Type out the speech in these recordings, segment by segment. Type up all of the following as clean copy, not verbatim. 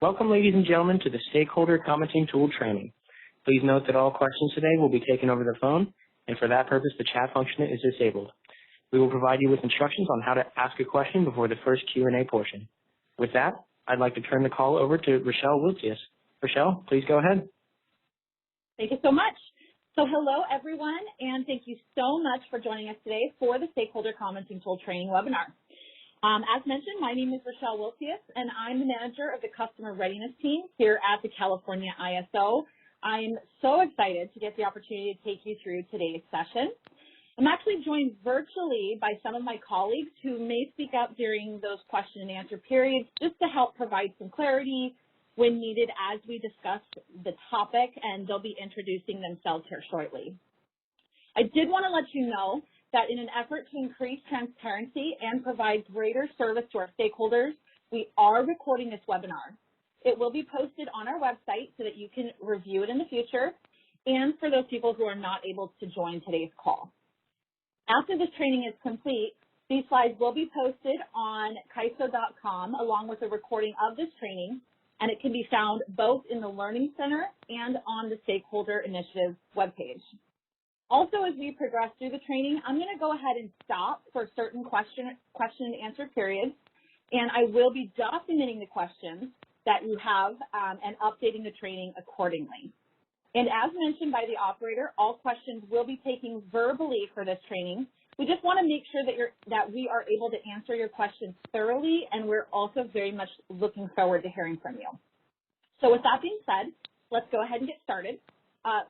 Welcome, ladies and gentlemen, to the Stakeholder Commenting Tool training. Please note that all questions today will be taken over the phone, and for that purpose, the chat function is disabled. We will provide you with instructions on how to ask a question before the first Q&A portion. With that, I'd like to turn the call over to Rochelle Wiltsius. Rochelle, please go ahead. Thank you so much. So hello, everyone, and thank you so much for joining us today for the Stakeholder Commenting Tool training webinar. As mentioned, my name is Rochelle Wiltsius, and I'm the manager of the Customer Readiness Team here at the California ISO. I'm so excited to get the opportunity to take you through today's session. I'm actually joined virtually by some of my colleagues who may speak up during those question and answer periods just to help provide some clarity when needed as we discuss the topic, and they'll be introducing themselves here shortly. I did want to let you know that in an effort to increase transparency and provide greater service to our stakeholders, we are recording this webinar. It will be posted on our website so that you can review it in the future, and for those people who are not able to join today's call. After this training is complete, these slides will be posted on ISO.com along with a recording of this training, and it can be found both in the Learning Center and on the Stakeholder Initiative webpage. Also, as we progress through the training, I'm going to go ahead and stop for certain question and answer periods, and I will be documenting the questions that you have and updating the training accordingly. And as mentioned by the operator, all questions will be taken verbally for this training. We just want to make sure that we are able to answer your questions thoroughly, and we're also very much looking forward to hearing from you. So with that being said, let's go ahead and get started.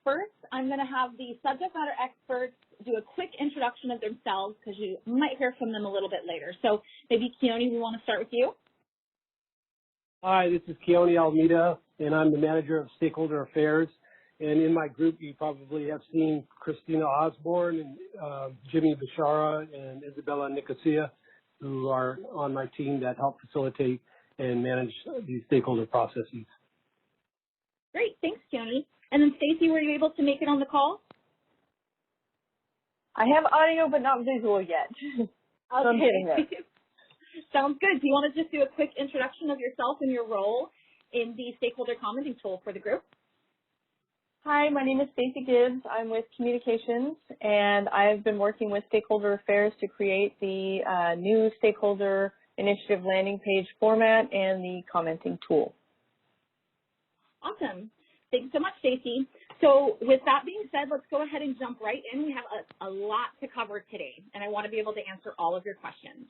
First, I'm going to have the subject matter experts do a quick introduction of themselves because you might hear from them a little bit later. So maybe Keone, we want to start with you. Hi, this is Keone Almeida, and I'm the manager of Stakeholder Affairs. And in my group, you probably have seen Christina Osborne and Jimmy Bishara and Isabella Nicosia, who are on my team that help facilitate and manage these stakeholder processes. Great, thanks, Keone. And then Stacy, were you able to make it on the call? I have audio, but not visual yet. Okay. So I'm getting there. Sounds good. Do you want to just do a quick introduction of yourself and your role in the Stakeholder Commenting Tool for the group? Hi, my name is Stacy Gibbs. I'm with Communications, and I've been working with Stakeholder Affairs to create the new Stakeholder Initiative landing page format and the commenting tool. Awesome. Thanks so much, Stacy. So with that being said, let's go ahead and jump right in. We have a lot to cover today, and I want to be able to answer all of your questions.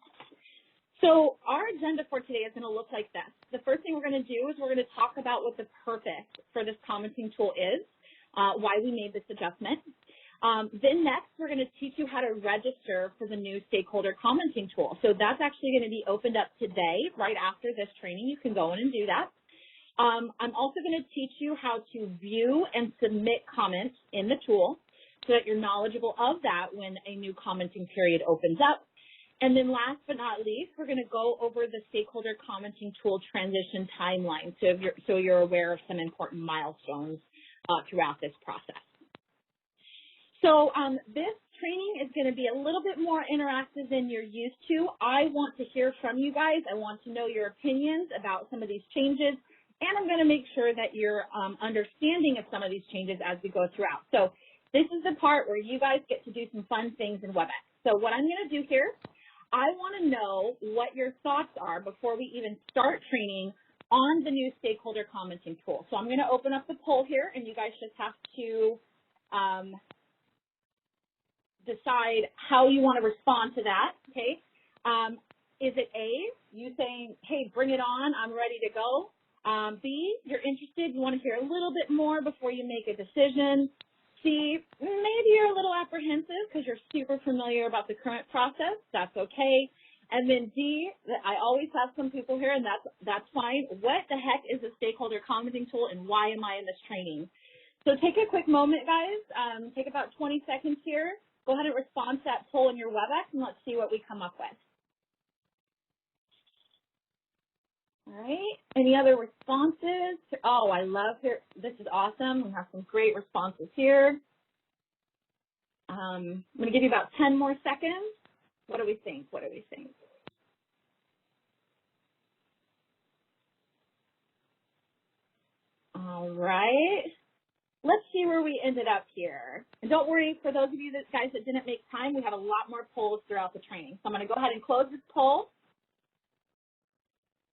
So our agenda for today is going to look like this. The first thing we're going to do is we're going to talk about what the purpose for this commenting tool is, why we made this adjustment. Then next, we're going to teach you how to register for the new Stakeholder Commenting Tool. So that's actually going to be opened up today, right after this training. You can go in and do that. I'm also going to teach you how to view and submit comments in the tool so that you're knowledgeable of that when a new commenting period opens up. And then last but not least, we're going to go over the Stakeholder Commenting Tool transition timeline so you're aware of some important milestones throughout this process. So this training is going to be a little bit more interactive than you're used to. I want to hear from you guys. I want to know your opinions about some of these changes. And I'm going to make sure that you're understanding of some of these changes as we go throughout. So this is the part where you guys get to do some fun things in WebEx. So what I'm going to do here, I want to know what your thoughts are before we even start training on the new Stakeholder Commenting Tool. So I'm going to open up the poll here, and you guys just have to decide how you want to respond to that, okay? Is it A, you saying, hey, bring it on, I'm ready to go? B, you're interested, you want to hear a little bit more before you make a decision. C, maybe you're a little apprehensive because you're super familiar about the current process. That's okay. And then D, I always have some people here, and that's fine. What the heck is a Stakeholder Commenting Tool, and why am I in this training? So take a quick moment, guys. Take about 20 seconds here. Go ahead and respond to that poll in your WebEx, and let's see what we come up with. All right, any other responses? Oh, I love here. This is awesome. We have some great responses here. I'm going to give you about 10 more seconds. What do we think? What do we think? right? Let's see where we ended up here. And don't worry, for those of you guys that didn't make time, we have a lot more polls throughout the training. So I'm going to go ahead and close this poll.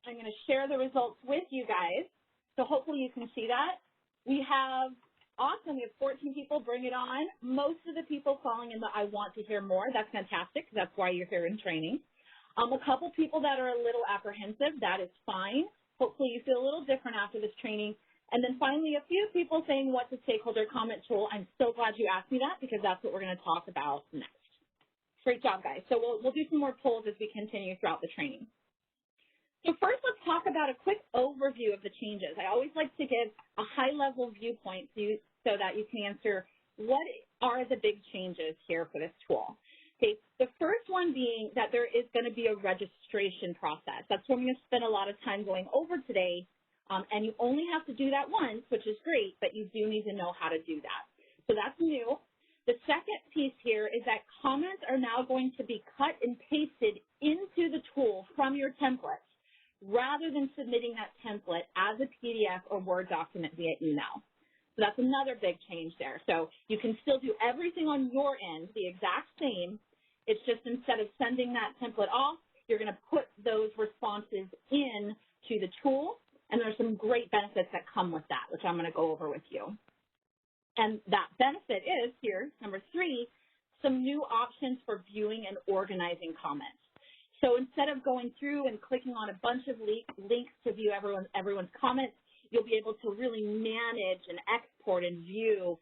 I'm going to share the results with you guys. So hopefully you can see that. We have, awesome, we have 14 people, bring it on. Most of the people falling in the I want to hear more. That's fantastic, because that's why you're here in training. A couple people that are a little apprehensive, that is fine. Hopefully you feel a little different after this training. And then finally, a few people saying, what's a stakeholder comment tool? I'm so glad you asked me that, because that's what we're going to talk about next. Great job, guys. So we'll do some more polls as we continue throughout the training. So first, let's talk about a quick overview of the changes. I always like to give a high-level viewpoint so that you can answer what are the big changes here for this tool. Okay, the first one being that there is going to be a registration process. That's what I'm going to spend a lot of time going over today, and you only have to do that once, which is great, but you do need to know how to do that. So that's new. The second piece here is that comments are now going to be cut and pasted into the tool from your template, rather than submitting that template as a PDF or Word document via email. So that's another big change there. So you can still do everything on your end, the exact same. It's just instead of sending that template off, you're going to put those responses in to the tool, and there's some great benefits that come with that, which I'm going to go over with you. And that benefit is here, number 3, some new options for viewing and organizing comments. So instead of going through and clicking on a bunch of links to view everyone's comments, you'll be able to really manage and export and view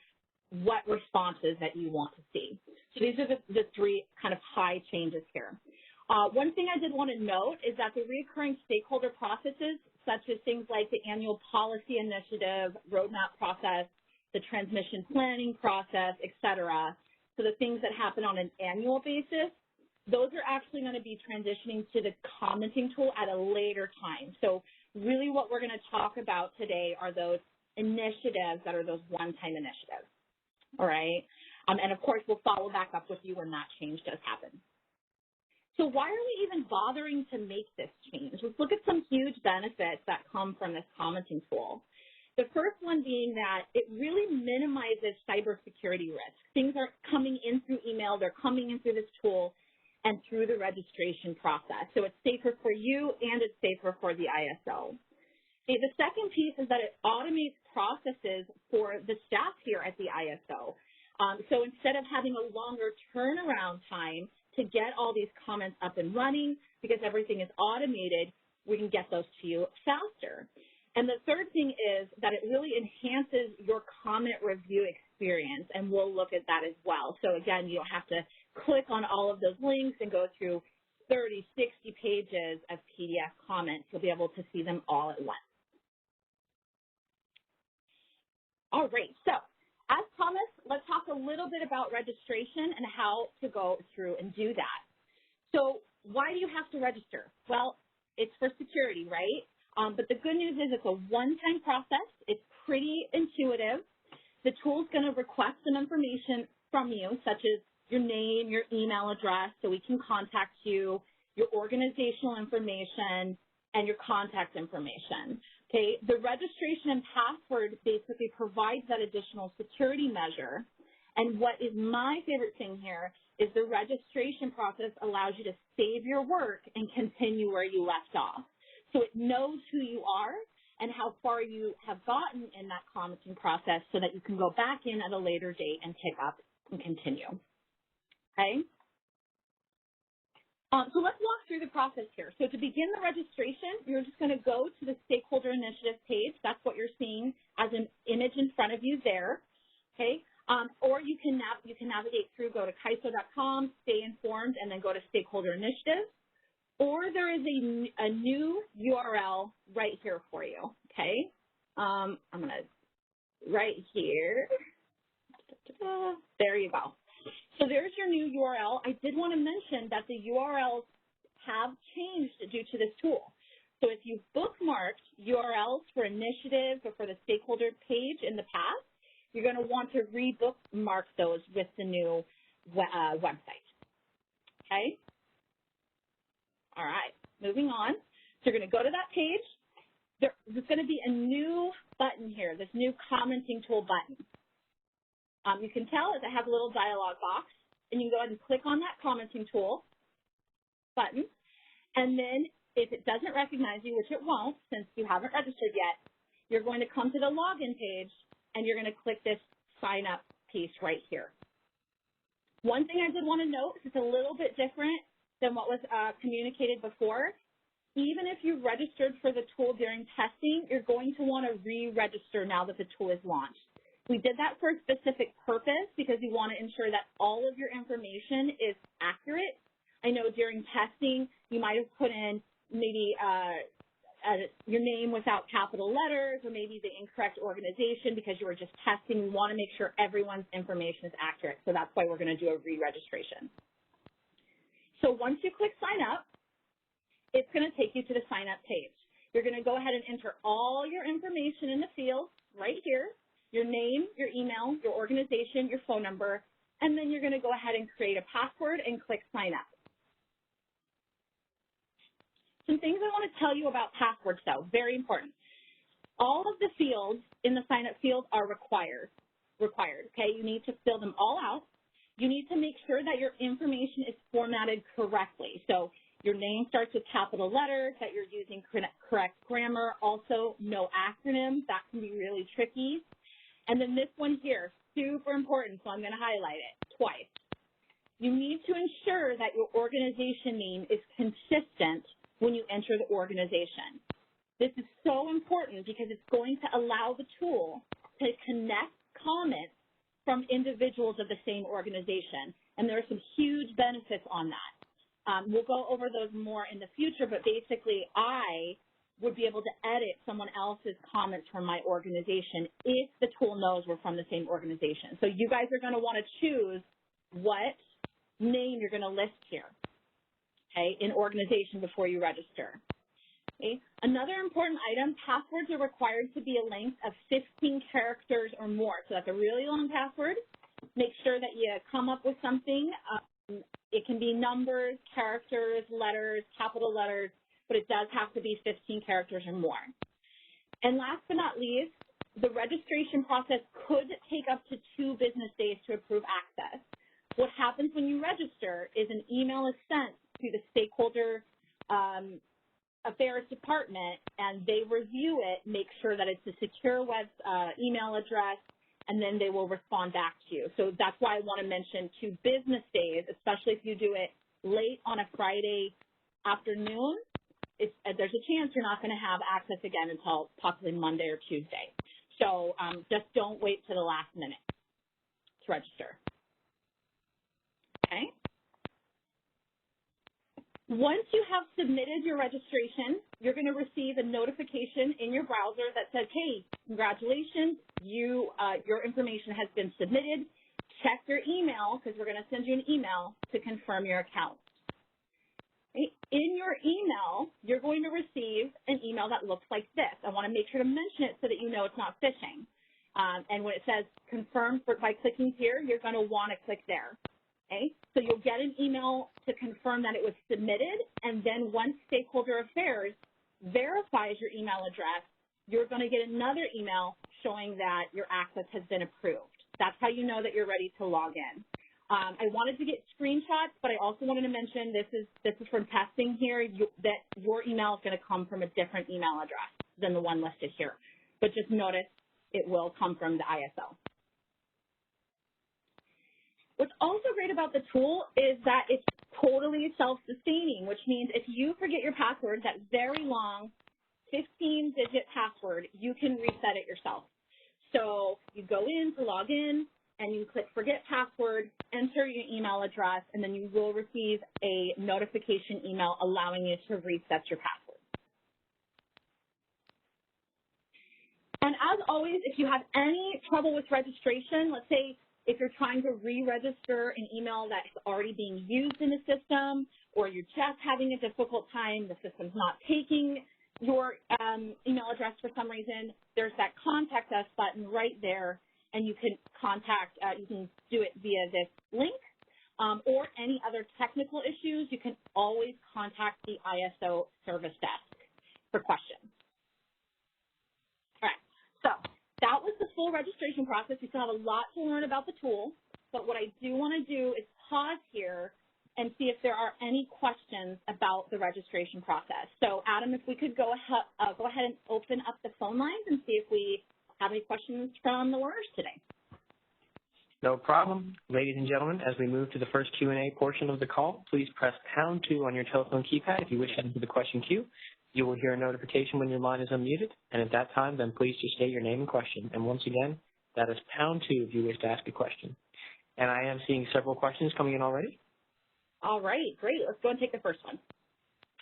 what responses that you want to see. So these are the 3 kind of high changes here. One thing I did want to note is that the recurring stakeholder processes, such as things like the annual policy initiative, roadmap process, the transmission planning process, et cetera, so the things that happen on an annual basis, those are actually going to be transitioning to the commenting tool at a later time. So really what we're going to talk about today are those initiatives that are those one-time initiatives, all right? And of course, we'll follow back up with you when that change does happen. So why are we even bothering to make this change? Let's look at some huge benefits that come from this commenting tool. The first one being that it really minimizes cybersecurity risk. Things are coming in through email, they're coming in through this tool, and through the registration process. So it's safer for you and it's safer for the ISO. Okay, the second piece is that it automates processes for the staff here at the ISO. So instead of having a longer turnaround time to get all these comments up and running, because everything is automated, we can get those to you faster. And the third thing is that it really enhances your comment review experience, and we'll look at that as well. So again, you don't have to click on all of those links and go through 30, 60 pages of PDF comments. You'll be able to see them all at once. All right, so as promised, let's talk a little bit about registration and how to go through and do that. So why do you have to register? Well, it's for security, right? But the good news is it's a one-time process. It's pretty intuitive. The tool's going to request some information from you, such as your name, your email address, so we can contact you, your organizational information, and your contact information. Okay, the registration and password basically provides that additional security measure. And what is my favorite thing here is the registration process allows you to save your work and continue where you left off. So it knows who you are and how far you have gotten in that commenting process so that you can go back in at a later date and pick up and continue. Okay? So let's walk through the process here. So to begin the registration, you're just going to go to the Stakeholder Initiative page. That's what you're seeing as an image in front of you there. Okay? Or you can navigate through, go to ISO.com, stay informed, and then go to Stakeholder Initiative. Or there is a new URL right here for you, okay? I'm going to, right here, there you go. So there's your new URL. I did want to mention that the URLs have changed due to this tool. So if you've bookmarked URLs for initiatives or for the stakeholder page in the past, you're going to want to re-bookmark those with the new website, okay? All right, moving on. So you're going to go to that page. there's going to be a new button here, this new commenting tool button. You can tell it has a little dialog box, and you can go ahead and click on that commenting tool button, and then if it doesn't recognize you, which it won't since you haven't registered yet, you're going to come to the login page, and you're going to click this sign up piece right here. One thing I did want to note is it's a little bit different than what was communicated before. Even if you registered for the tool during testing, you're going to want to re-register now that the tool is launched. We did that for a specific purpose because we want to ensure that all of your information is accurate. I know during testing, you might have put in maybe your name without capital letters or maybe the incorrect organization because you were just testing. We want to make sure everyone's information is accurate. So that's why we're going to do a re-registration. So once you click sign up, it's going to take you to the sign up page. You're going to go ahead and enter all your information in the field right here, your name, your email, your organization, your phone number, and then you're going to go ahead and create a password and click sign up. Some things I want to tell you about passwords, though, very important. All of the fields in the sign-up field are required, okay? You need to fill them all out. You need to make sure that your information is formatted correctly. So your name starts with capital letters, that you're using correct grammar, also no acronyms. That can be really tricky. And then this one here, super important, so I'm going to highlight it twice. You need to ensure that your organization name is consistent when you enter the organization. This is so important because it's going to allow the tool to connect comments from individuals of the same organization, and there are some huge benefits on that. We'll go over those more in the future, but basically I would be able to edit someone else's comments from my organization if the tool knows we're from the same organization. So you guys are going to want to choose what name you're going to list here. Okay, in organization before you register. Okay. Another important item, passwords are required to be a length of 15 characters or more. So that's a really long password. Make sure that you come up with something. It can be numbers, characters, letters, capital letters, but it does have to be 15 characters or more. And last but not least, the registration process could take up to 2 business days to approve access. What happens when you register is an email is sent to the Stakeholder Affairs Department, and they review it, make sure that it's a secure web email address, and then they will respond back to you. So that's why I want to mention 2 business days, especially if you do it late on a Friday afternoon. There's a chance you're not going to have access again until possibly Monday or Tuesday. So just don't wait to the last minute to register. Okay. Once you have submitted your registration, you're going to receive a notification in your browser that says, hey, congratulations, your information has been submitted. Check your email because we're going to send you an email to confirm your account. Okay. In your email, you're going to receive an email that looks like this. I want to make sure to mention it so that you know it's not phishing. And when it says confirm by clicking here, you're going to want to click there. Okay, so you'll get an email to confirm that it was submitted, and then once Stakeholder Affairs verifies your email address, you're going to get another email showing that your access has been approved. That's how you know that you're ready to log in. I wanted to get screenshots, but I also wanted to mention this is from testing here, that your email is going to come from a different email address than the one listed here. But just notice it will come from the ISO. What's also great about the tool is that it's totally self-sustaining, which means if you forget your password, that very long 15-digit password, you can reset it yourself. So you go in to log in, and you click forget password, enter your email address, and then you will receive a notification email allowing you to reset your password. And as always, if you have any trouble with registration, let's say if you're trying to re-register an email that's already being used in the system, or you're just having a difficult time, the system's not taking your email address for some reason, there's that contact us button right there, and you can contact, you can do it via this link, or any other technical issues, you can always contact the ISO service desk for questions. with the full registration process. We still have a lot to learn about the tool, but what I do want to do is pause here and see if there are any questions about the registration process. So, Adam, if we could go ahead and open up the phone lines and see if we have any questions from the learners today. No problem. Ladies and gentlemen, as we move to the first Q&A portion of the call, please press pound 2 on your telephone keypad if you wish to enter the question queue. You will hear a notification when your line is unmuted, and at that time, then please just state your name and question. And once again, that is pound 2 if you wish to ask a question. And I am seeing several questions coming in already. All right, great. Let's go and take the first one.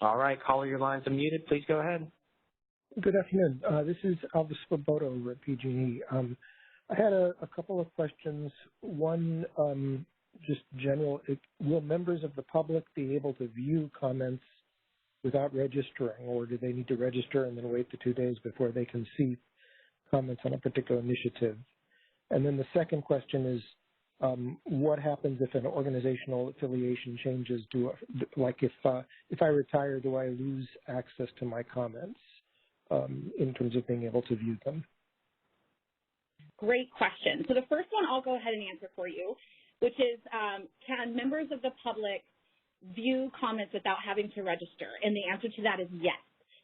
All right, caller, your line's unmuted. Please go ahead. Good afternoon. This is Alvis Svoboda over at PG&E. I had a couple of questions. One, just general, will members of the public be able to view comments without registering, or do they need to register and then wait the 2 days before they can see comments on a particular initiative? And then the second question is, what happens if an organizational affiliation changes? Like if I retire, do I lose access to my comments in terms of being able to view them? Great question. So the first one I'll go ahead and answer for you, which is can members of the public view comments without having to register? And the answer to that is yes.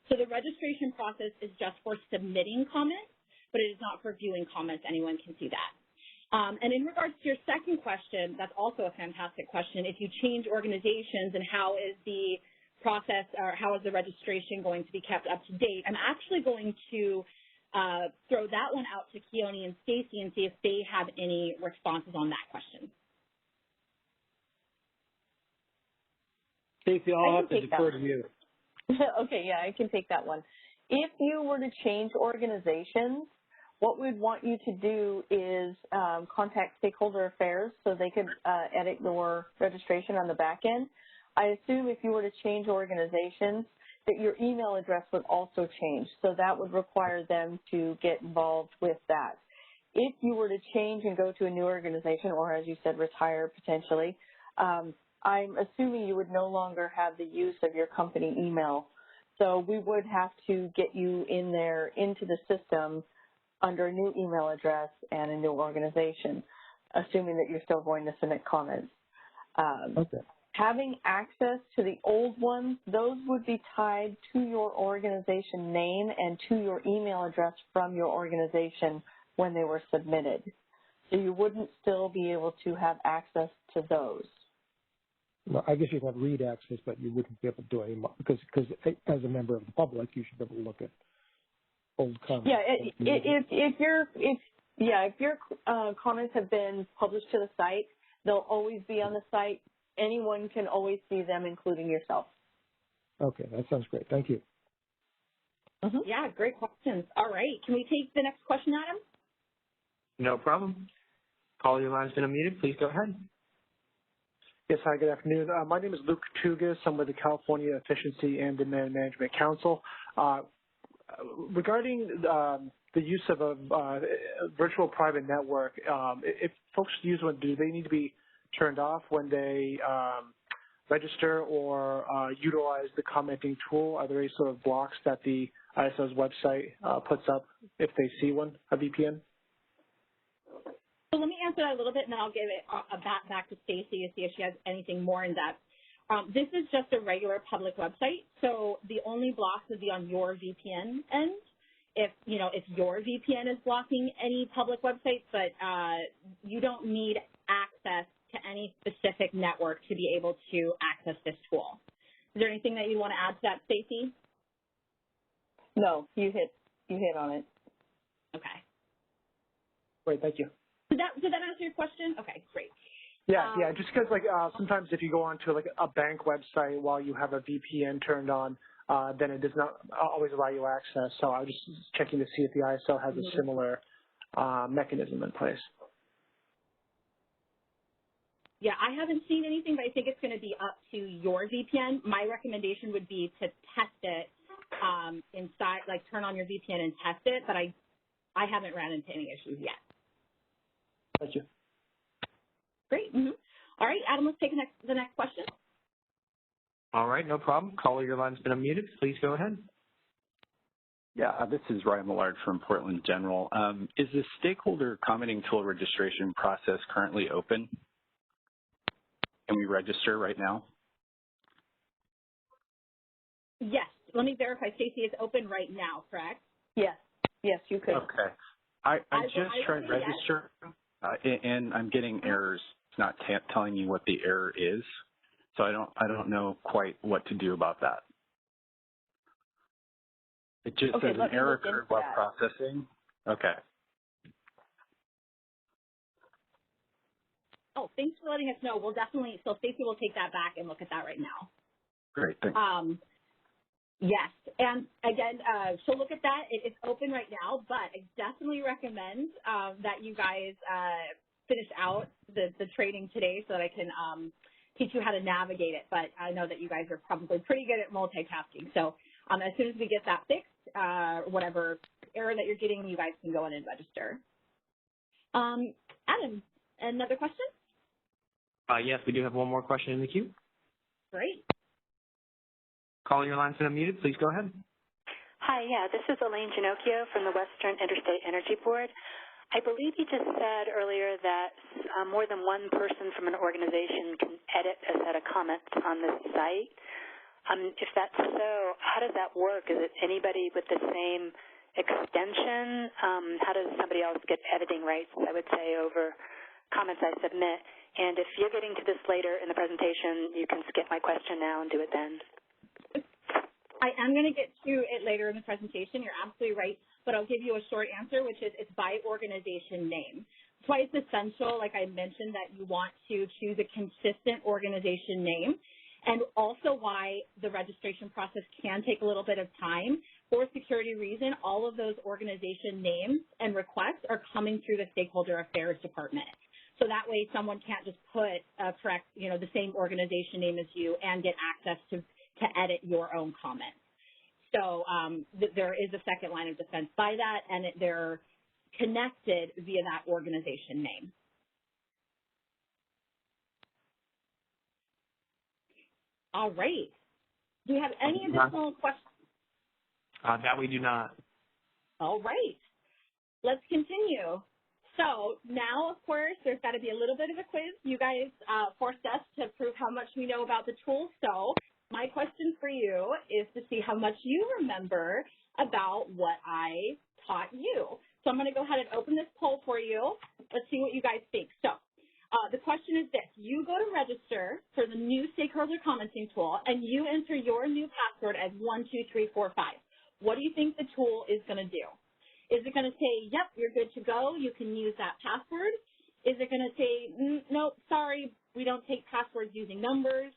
So the registration process is just for submitting comments, but it is not for viewing comments. Anyone can see that. And in regards to your second question, that's also a fantastic question. If you change organizations and how is the process or how is the registration going to be kept up to date, I'm actually going to throw that one out to Keone and Stacy and see if they have any responses on that question. Stacy, I'll have to defer to you. Okay, yeah, I can take that one. If you were to change organizations, what we'd want you to do is contact Stakeholder Affairs so they could edit your registration on the back end. I assume if you were to change organizations, that your email address would also change. So that would require them to get involved with that. If you were to change and go to a new organization, or as you said, retire potentially, I'm assuming you would no longer have the use of your company email. So we would have to get you in there into the system under a new email address and a new organization, assuming that you're still going to submit comments. Okay. Having access to the old ones, those would be tied to your organization name and to your email address from your organization when they were submitted. So you wouldn't still be able to have access to those. Well, I guess you'd have read access, but you wouldn't be able to do any more, because as a member of the public, you should be able to look at old comments. Yeah, if your comments have been published to the site, they'll always be on the site. Anyone can always see them, including yourself. Okay, that sounds great. Thank you. Mm-hmm. Yeah, great questions. All right, can we take the next question, Adam? No problem. Caller, your line's been unmuted. Please go ahead. Yes, hi, good afternoon. My name is Luke Tugas. I'm with the California Efficiency and Demand Management Council. Regarding the use of a virtual private network, if folks use one, do they need to be turned off when they register or utilize the commenting tool? Are there any sort of blocks that the ISO's website puts up if they see one, a VPN? So let me answer that a little bit, and then I'll give it back to Stacy to see if she has anything more in depth. This is just a regular public website, so the only blocks would be on your VPN end. If your VPN is blocking any public websites, but you don't need access to any specific network to be able to access this tool. Is there anything that you want to add to that, Stacy? No, you hit on it. Okay. Great, thank you. Did that answer your question? Okay, great. Yeah, just because sometimes if you go onto a bank website while you have a VPN turned on, then it does not always allow you access. So I was just checking to see if the ISO has a similar mechanism in place. Yeah, I haven't seen anything, but I think it's going to be up to your VPN. My recommendation would be to test it inside, like turn on your VPN and test it, but I haven't ran into any issues yet. Thank you. Great. Mm-hmm. All right, Adam, let's take the next question. All right, no problem. Caller, your line's been unmuted. Please go ahead. Yeah, this is Ryan Millard from Portland General. Is the Stakeholder Commenting Tool registration process currently open? Can we register right now? Yes. Let me verify. Stacey, it's open right now, correct? Yes. Yes, you could. Okay. I just tried register, and I'm getting errors. It's not telling me what the error is, so I don't know quite what to do about that. It just says an error occurred while processing. Okay. Oh, thanks for letting us know. We'll definitely, so Stacey will take that back and look at that right now. Great, thanks. Yes, and again, so look at that. It's open right now, but I definitely recommend that you guys finish out the training today so that I can teach you how to navigate it. But I know that you guys are probably pretty good at multitasking. So as soon as we get that fixed, whatever error that you're getting, you guys can go in and register. Adam, another question? Yes, we do have one more question in the queue. Great. Caller, your line's been unmuted. Please go ahead. Hi, this is Elaine Ginocchio from the Western Interstate Energy Board. I believe you just said earlier that more than one person from an organization can edit a set of comments on this site. If that's so, how does that work? Is it anybody with the same extension? How does somebody else get editing rights, I would say, over comments I submit? And if you're getting to this later in the presentation, you can skip my question now and do it then. I am going to get to it later in the presentation. You're absolutely right, but I'll give you a short answer, which is it's by organization name. That's why it's essential, like I mentioned, that you want to choose a consistent organization name, and also why the registration process can take a little bit of time. For security reason, all of those organization names and requests are coming through the Stakeholder Affairs Department. So that way someone can't just put correct, the same organization name as you and get access to edit your own comments. So there is a second line of defense by that, and they're connected via that organization name. All right. Do you have any additional questions? That we do not. All right. Let's continue. So now, of course, there's got to be a little bit of a quiz. You guys forced us to prove how much we know about the tool. So my question for you is to see how much you remember about what I taught you. So I'm going to go ahead and open this poll for you. Let's see what you guys think. So the question is this. You go to register for the new Stakeholder Commenting Tool, and you enter your new password as 12345. What do you think the tool is going to do? Is it going to say, yep, you're good to go, you can use that password? Is it going to say, nope, sorry, we don't take passwords using numbers?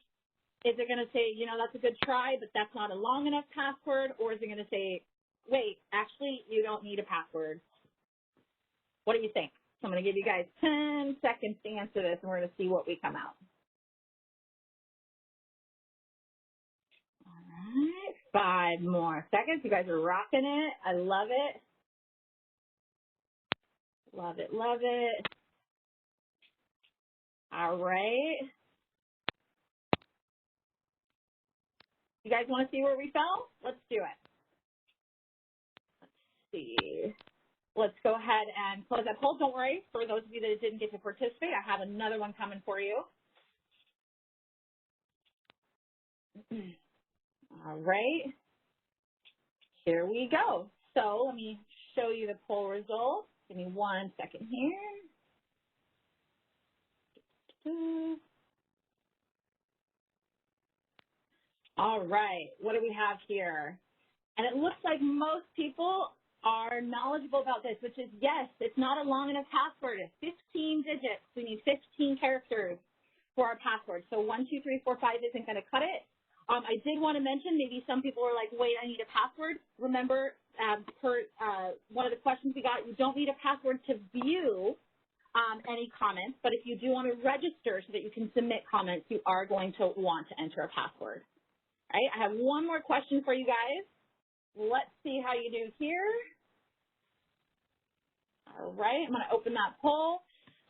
Is it going to say, that's a good try, but that's not a long enough password? Or is it going to say, wait, actually, you don't need a password? What do you think? So I'm going to give you guys 10 seconds to answer this, and we're going to see what we come out. All right, 5 more seconds. You guys are rocking it. I love it. Love it, love it. All right. You guys want to see where we fell? Let's do it. Let's see. Let's go ahead and close that poll. Don't worry, for those of you that didn't get to participate, I have another one coming for you. All right. Here we go. So let me show you the poll results. Give me 1 second here. All right, what do we have here? And it looks like most people are knowledgeable about this, which is yes, it's not a long enough password. It's 15 digits. We need 15 characters for our password. So 1, 2, 3, 4, 5 isn't going to cut it. I did want to mention maybe some people are like, wait, I need a password. Remember, per one of the questions we got, you don't need a password to view any comments, but if you do want to register so that you can submit comments, you are going to want to enter a password. All right, I have one more question for you guys. Let's see how you do here. All right, I'm going to open that poll.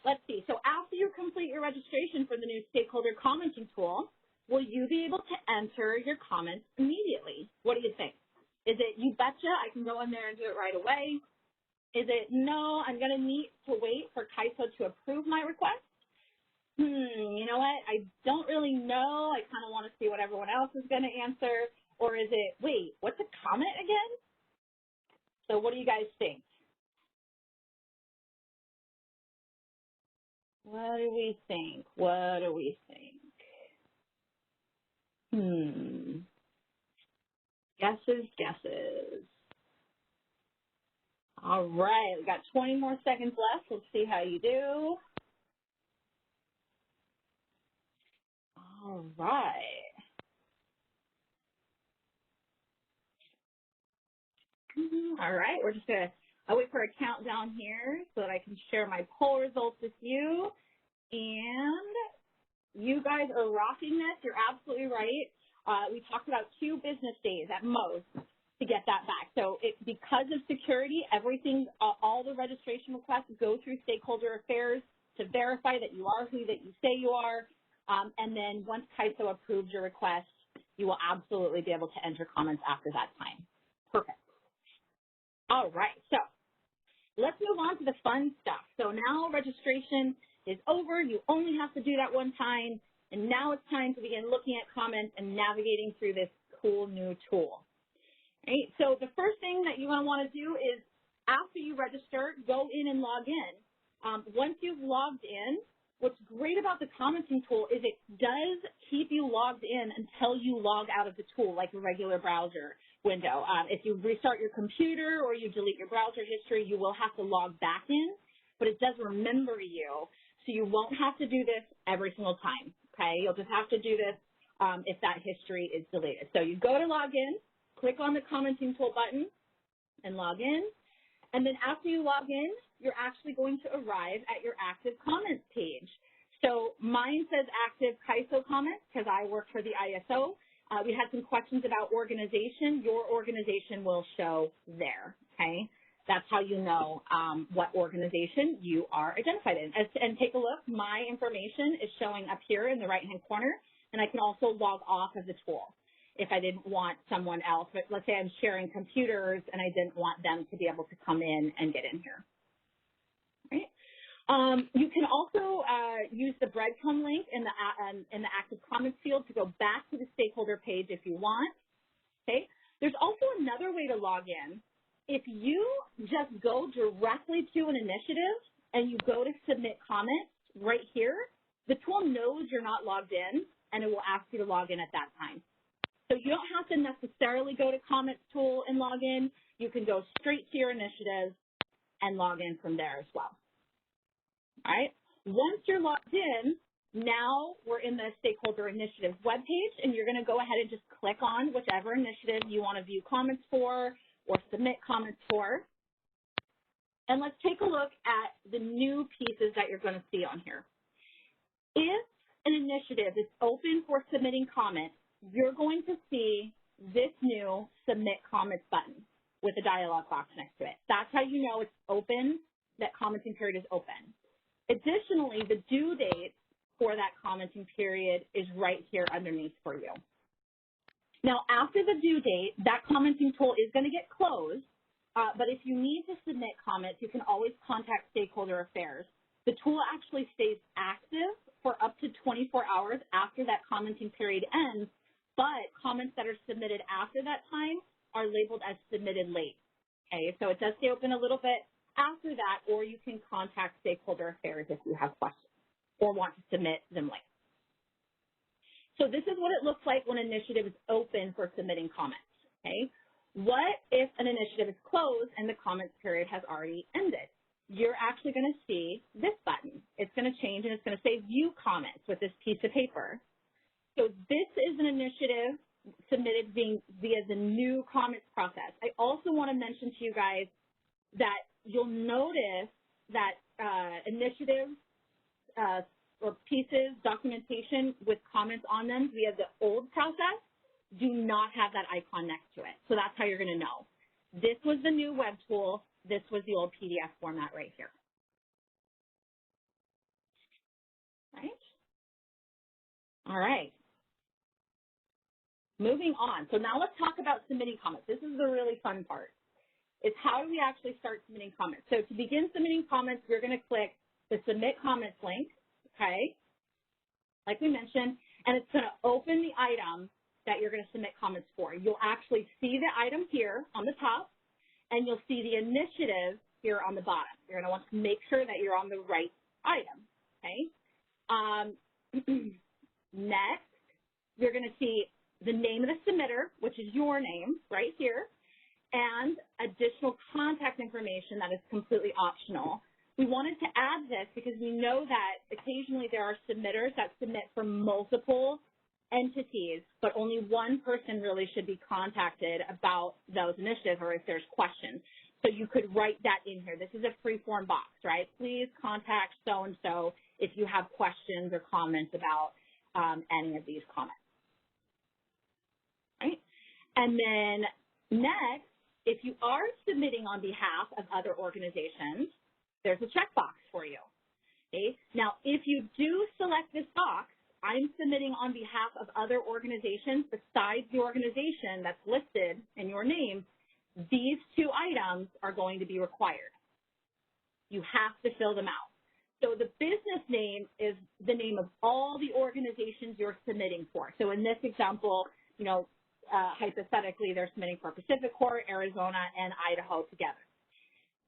Let's see. So after you complete your registration for the new Stakeholder Commenting Tool, will you be able to enter your comments immediately? What do you think? Is it, you betcha, I can go in there and do it right away? Is it, no, I'm going to need to wait for KISO to approve my request? You know what, I don't really know. I kind of want to see what everyone else is going to answer. Or is it, wait, what's a comment again? So what do you guys think? What do we think? What do we think? Guesses, guesses. All right, we got 20 more seconds left. Let's see how you do. All right. All right, we're just going to, I'll wait for a countdown here so that I can share my poll results with you. And you guys are rocking this. You're absolutely right. We talked about 2 business days at most to get that back. So because of security, everything, all the registration requests go through Stakeholder Affairs to verify that you are who that you say you are. And then once KISO approves your request, you will absolutely be able to enter comments after that time. Perfect. All right, so let's move on to the fun stuff. So now registration is over. You only have to do that one time. And now it's time to begin looking at comments and navigating through this cool new tool. Right? So the first thing that you're going to want to do is after you register, go in and log in. Once you've logged in, what's great about the commenting tool is it does keep you logged in until you log out of the tool, like a regular browser window. If you restart your computer or you delete your browser history, you will have to log back in, but it does remember you, so you won't have to do this every single time, okay? You'll just have to do this if that history is deleted. So you go to log in, click on the commenting tool button and log in, and then after you log in, you're actually going to arrive at your active comments page. So mine says active KISO comments because I work for the ISO. We had some questions about organization. Your organization will show there, okay? That's how you know what organization you are identified in. And take a look, my information is showing up here in the right-hand corner, and I can also log off of the tool if I didn't want someone else. But let's say I'm sharing computers and I didn't want them to be able to come in and get in here. Right? You can also use the breadcrumb link in the active comments field to go back to the stakeholder page if you want. Okay. There's also another way to log in. If you just go directly to an initiative and you go to submit comments right here, the tool knows you're not logged in and it will ask you to log in at that time. So you don't have to necessarily go to comments tool and log in. You can go straight to your initiative and log in from there as well. All right. Once you're logged in, now we're in the stakeholder initiative webpage, and you're going to go ahead and just click on whichever initiative you want to view comments for or submit comments for. And let's take a look at the new pieces that you're going to see on here. If an initiative is open for submitting comments, you're going to see this new submit comments button with a dialog box next to it. That's how you know it's open, that commenting period is open. Additionally, the due date for that commenting period is right here underneath for you. Now, after the due date, that commenting tool is going to get closed, but if you need to submit comments, you can always contact Stakeholder Affairs. The tool actually stays active for up to 24 hours after that commenting period ends, but comments that are submitted after that time are labeled as submitted late. Okay, so it does stay open a little bit after that, or you can contact Stakeholder Affairs if you have questions or want to submit them late. So this is what it looks like when an initiative is open for submitting comments, okay? What if an initiative is closed and the comments period has already ended? You're actually going to see this button. It's going to change and it's going to say view comments with this piece of paper. So this is an initiative submitted via the new comments process. I also want to mention to you guys that you'll notice that initiatives or pieces, documentation with comments on them via the old process do not have that icon next to it. So that's how you're going to know. This was the new web tool. This was the old PDF format right here. Right? All right. moving on. So now let's talk about submitting comments. This is the really fun part, is how do we actually start submitting comments. So to begin submitting comments, we're going to click the Submit Comments link, okay, like we mentioned, and it's going to open the item that you're going to submit comments for. You'll actually see the item here on the top, and you'll see the initiative here on the bottom. You're going to want to make sure that you're on the right item, okay? Next, you're going to see the name of the submitter, which is your name right here, and additional contact information that is completely optional. We wanted to add this because we know that occasionally there are submitters that submit for multiple entities, but only one person really should be contacted about those initiatives or if there's questions. So you could write that in here. This is a free form box, right? Please contact so-and-so if you have questions or comments about any of these comments, right? And then next, if you are submitting on behalf of other organizations, there's a checkbox for you, okay? Now, if you do select this box, I'm submitting on behalf of other organizations besides the organization that's listed in your name, these two items are going to be required. You have to fill them out. So the business name is the name of all the organizations you're submitting for. So in this example, you know, hypothetically, they're submitting for Pacific Corp, Arizona, and Idaho together.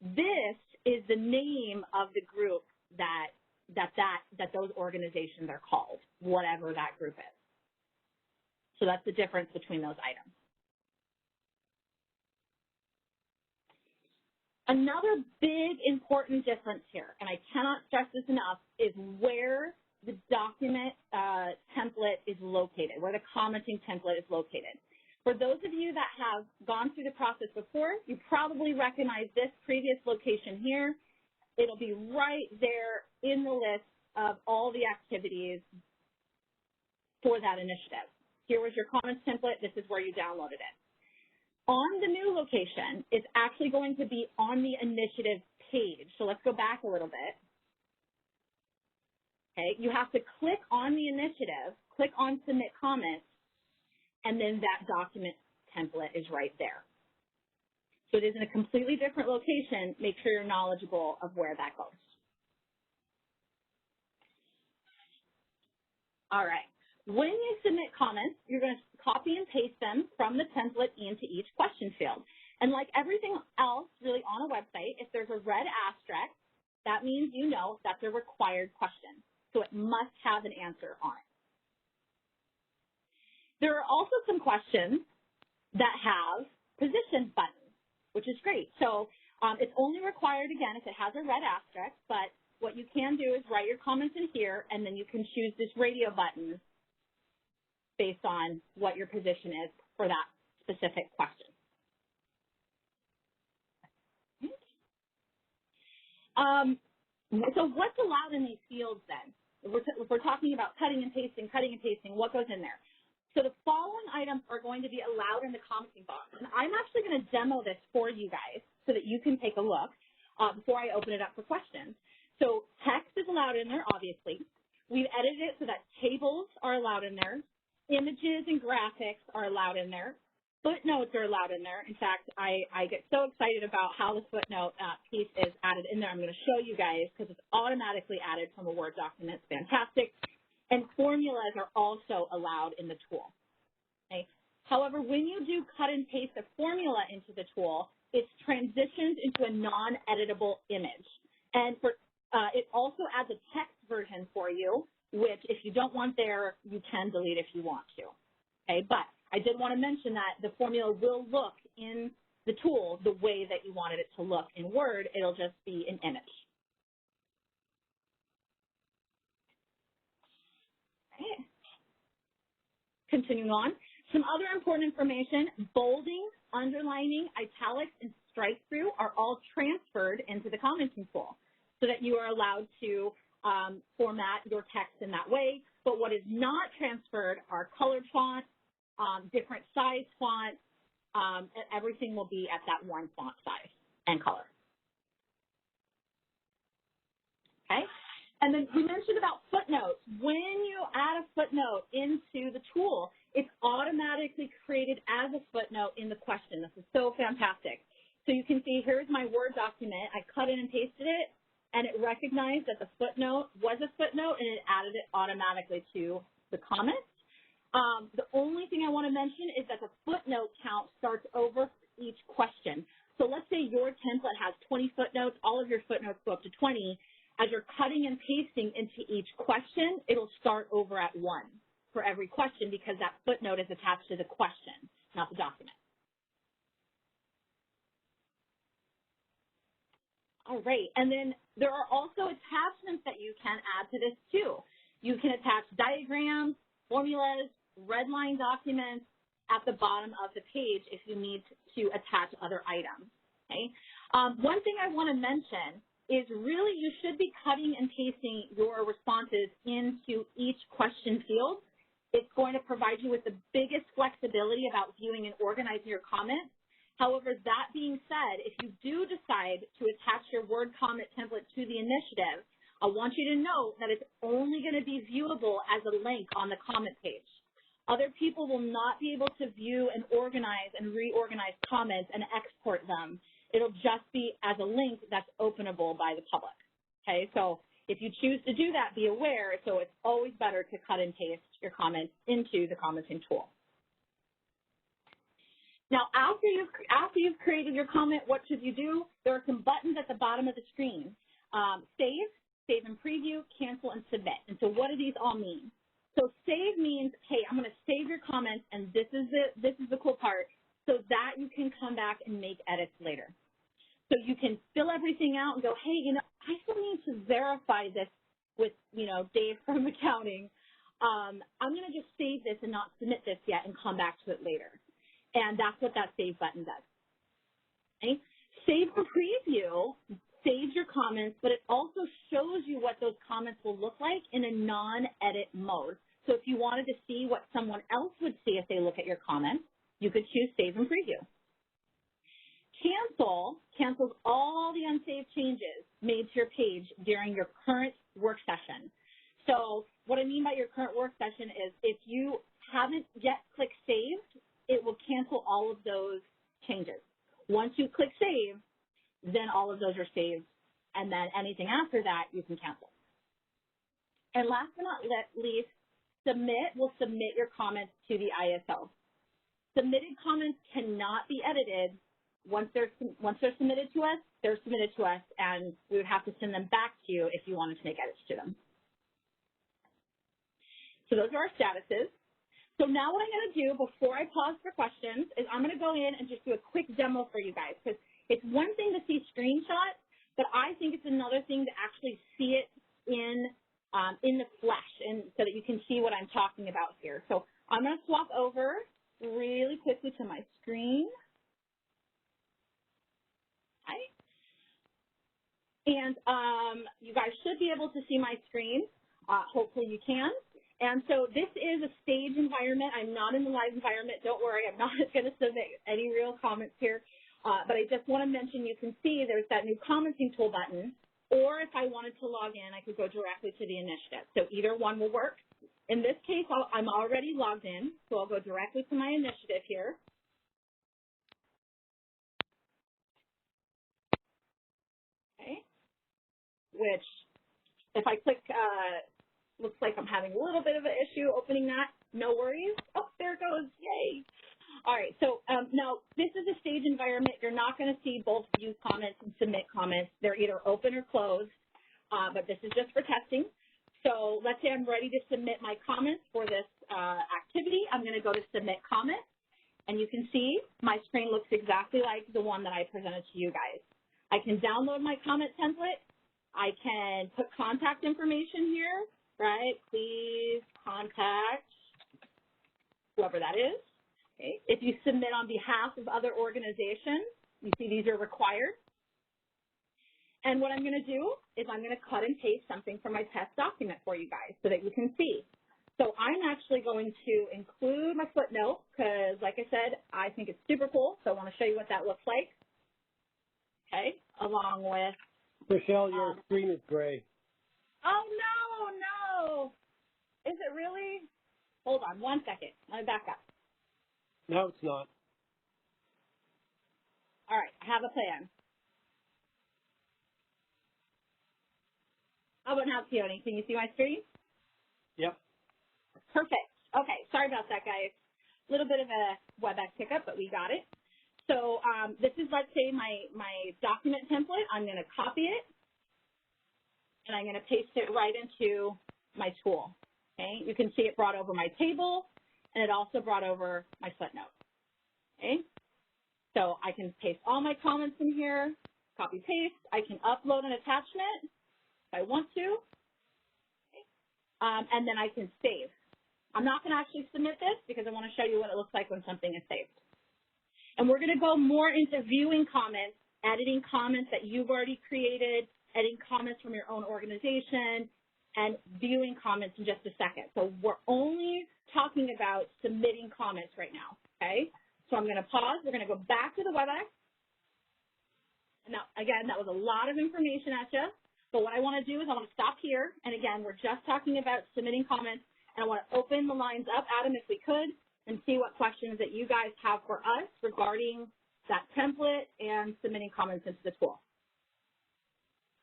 This is the name of the group that those organizations are called, whatever that group is. So that's the difference between those items. Another big important difference here, and I cannot stress this enough, is where the document template is located, where the commenting template is located. For those of you that have gone through the process before, you probably recognize this previous location here. It'll be right there in the list of all the activities for that initiative. Here was your comments template. This is where you downloaded it. On the new location, it's actually going to be on the initiative page. So let's go back a little bit. Okay, you have to click on the initiative, click on Submit Comments, and then that document template is right there. So it is in a completely different location. Make sure you're knowledgeable of where that goes. All right. When you submit comments, you're going to copy and paste them from the template into each question field. And like everything else really on a website, if there's a red asterisk, that means you know that's a required question. So it must have an answer on it. There are also some questions that have position buttons, which is great. So it's only required, again, if it has a red asterisk, but what you can do is write your comments in here, and then you can choose this radio button based on what your position is for that specific question. So what's allowed in these fields then? If we're talking about cutting and pasting, what goes in there? So the following items are going to be allowed in the commenting box. And I'm actually going to demo this for you guys so that you can take a look before I open it up for questions. So text is allowed in there, obviously. We've edited it so that tables are allowed in there. Images and graphics are allowed in there. Footnotes are allowed in there. In fact, I get so excited about how the footnote piece is added in there. I'm going to show you guys because it's automatically added from a Word document. It's fantastic. And formulas are also allowed in the tool. Okay? However, when you do cut and paste a formula into the tool, it's transitioned into a non-editable image. And it also adds a text version for you, which if you don't want there, you can delete if you want to. Okay? But I did want to mention that the formula will look in the tool the way that you wanted it to look in Word. It'll just be an image. Okay. Continuing on, some other important information, bolding, underlining, italics, and strike through are all transferred into the commenting tool so that you are allowed to format your text in that way. But what is not transferred are colored fonts, different size fonts, and everything will be at that one font size and color. Okay? And then we mentioned about footnotes. When you add a footnote into the tool, it's automatically created as a footnote in the question. This is so fantastic. So you can see here's my Word document. I cut in and pasted it, and it recognized that the footnote was a footnote, and it added it automatically to the comments. The only thing I want to mention is that the footnote count starts over each question. So let's say your template has 20 footnotes, all of your footnotes go up to 20. As you're cutting and pasting into each question, it'll start over at 1 for every question because that footnote is attached to the question, not the document. All right, and then there are also attachments that you can add to this too. You can attach diagrams, formulas, redline documents at the bottom of the page if you need to attach other items, okay? One thing I want to mention is really you should be cutting and pasting your responses into each question field. It's going to provide you with the biggest flexibility about viewing and organizing your comments. However, that being said, if you do decide to attach your Word comment template to the initiative, I want you to know that it's only going to be viewable as a link on the comment page. Other people will not be able to view and organize and reorganize comments and export them. It'll just be as a link that's openable by the public, okay? So if you choose to do that, be aware, so it's always better to cut and paste your comments into the commenting tool. Now, after you've created your comment, what should you do? There are some buttons at the bottom of the screen. Save and preview, cancel, and submit. And so what do these all mean? So save means, hey, I'm going to save your comments, and this is the cool part, so that you can come back and make edits later. So you can fill everything out and go, hey, you know, I still need to verify this with, you know, Dave from accounting. I'm going to just save this and not submit this yet and come back to it later. And that's what that save button does. Okay? Save for preview saves your comments, but it also shows you what those comments will look like in a non-edit mode. So if you wanted to see what someone else would see if they look at your comments, you could choose Save and Preview. Cancel cancels all the unsaved changes made to your page during your current work session. So what I mean by your current work session is if you haven't yet clicked Save, it will cancel all of those changes. Once you click Save, then all of those are saved, and then anything after that you can cancel. And last but not least, Submit will submit your comments to the ISO. Submitted comments cannot be edited. Once they're submitted to us, they're submitted to us, and we would have to send them back to you if you wanted to make edits to them. So those are our statuses. So now what I'm going to do before I pause for questions is I'm going to go in and just do a quick demo for you guys, because it's one thing to see screenshots, but I think it's another thing to actually see it in the flesh, and so that you can see what I'm talking about here. So I'm going to swap over really quickly to my screen. Okay. And you guys should be able to see my screen. Hopefully you can. And so this is a stage environment. I'm not in the live environment. Don't worry, I'm not going to submit any real comments here. But I just want to mention you can see there's that new commenting tool button. Or if I wanted to log in, I could go directly to the initiative. So either one will work. In this case, I'm already logged in, so I'll go directly to my initiative here. Okay. Which, if I click, looks like I'm having a little bit of an issue opening that. No worries. Oh, there it goes. Yay. All right, so now this is a stage environment. You're not going to see both view comments and submit comments. They're either open or closed, but this is just for testing. So let's say I'm ready to submit my comments for this activity. I'm going to go to Submit Comment, and you can see my screen looks exactly like the one that I presented to you guys. I can download my comment template. I can put contact information here, right? Please contact whoever that is. Okay. If you submit on behalf of other organizations, you see these are required. And what I'm going to do is I'm going to cut and paste something from my test document for you guys so that you can see. So I'm actually going to include my footnote because, like I said, I think it's super cool. So I want to show you what that looks like. Okay, along with... Michelle, your screen is gray. Oh, no. Is it really? Hold on 1 second. Let me back up. No, it's not. All right, I have a plan. How about now, Keone? Can you see my screen? Yep. Perfect. Okay, sorry about that, guys. A little bit of a WebEx hiccup, but we got it. So this is, let's say, my document template. I'm going to copy it, and I'm going to paste it right into my tool. Okay, you can see it brought over my table, and it also brought over my footnote. Okay, so I can paste all my comments in here, copy paste. I can upload an attachment if I want to, okay. And then I can save. I'm not going to actually submit this because I want to show you what it looks like when something is saved. And we're going to go more into viewing comments, editing comments that you've already created, editing comments from your own organization, and viewing comments in just a second. So we're only talking about submitting comments right now, okay? So I'm going to pause. We're going to go back to the WebEx. Now, again, that was a lot of information at you. But what I want to do is I want to stop here. And again, we're just talking about submitting comments. And I want to open the lines up, Adam, if we could, and see what questions that you guys have for us regarding that template and submitting comments into the tool.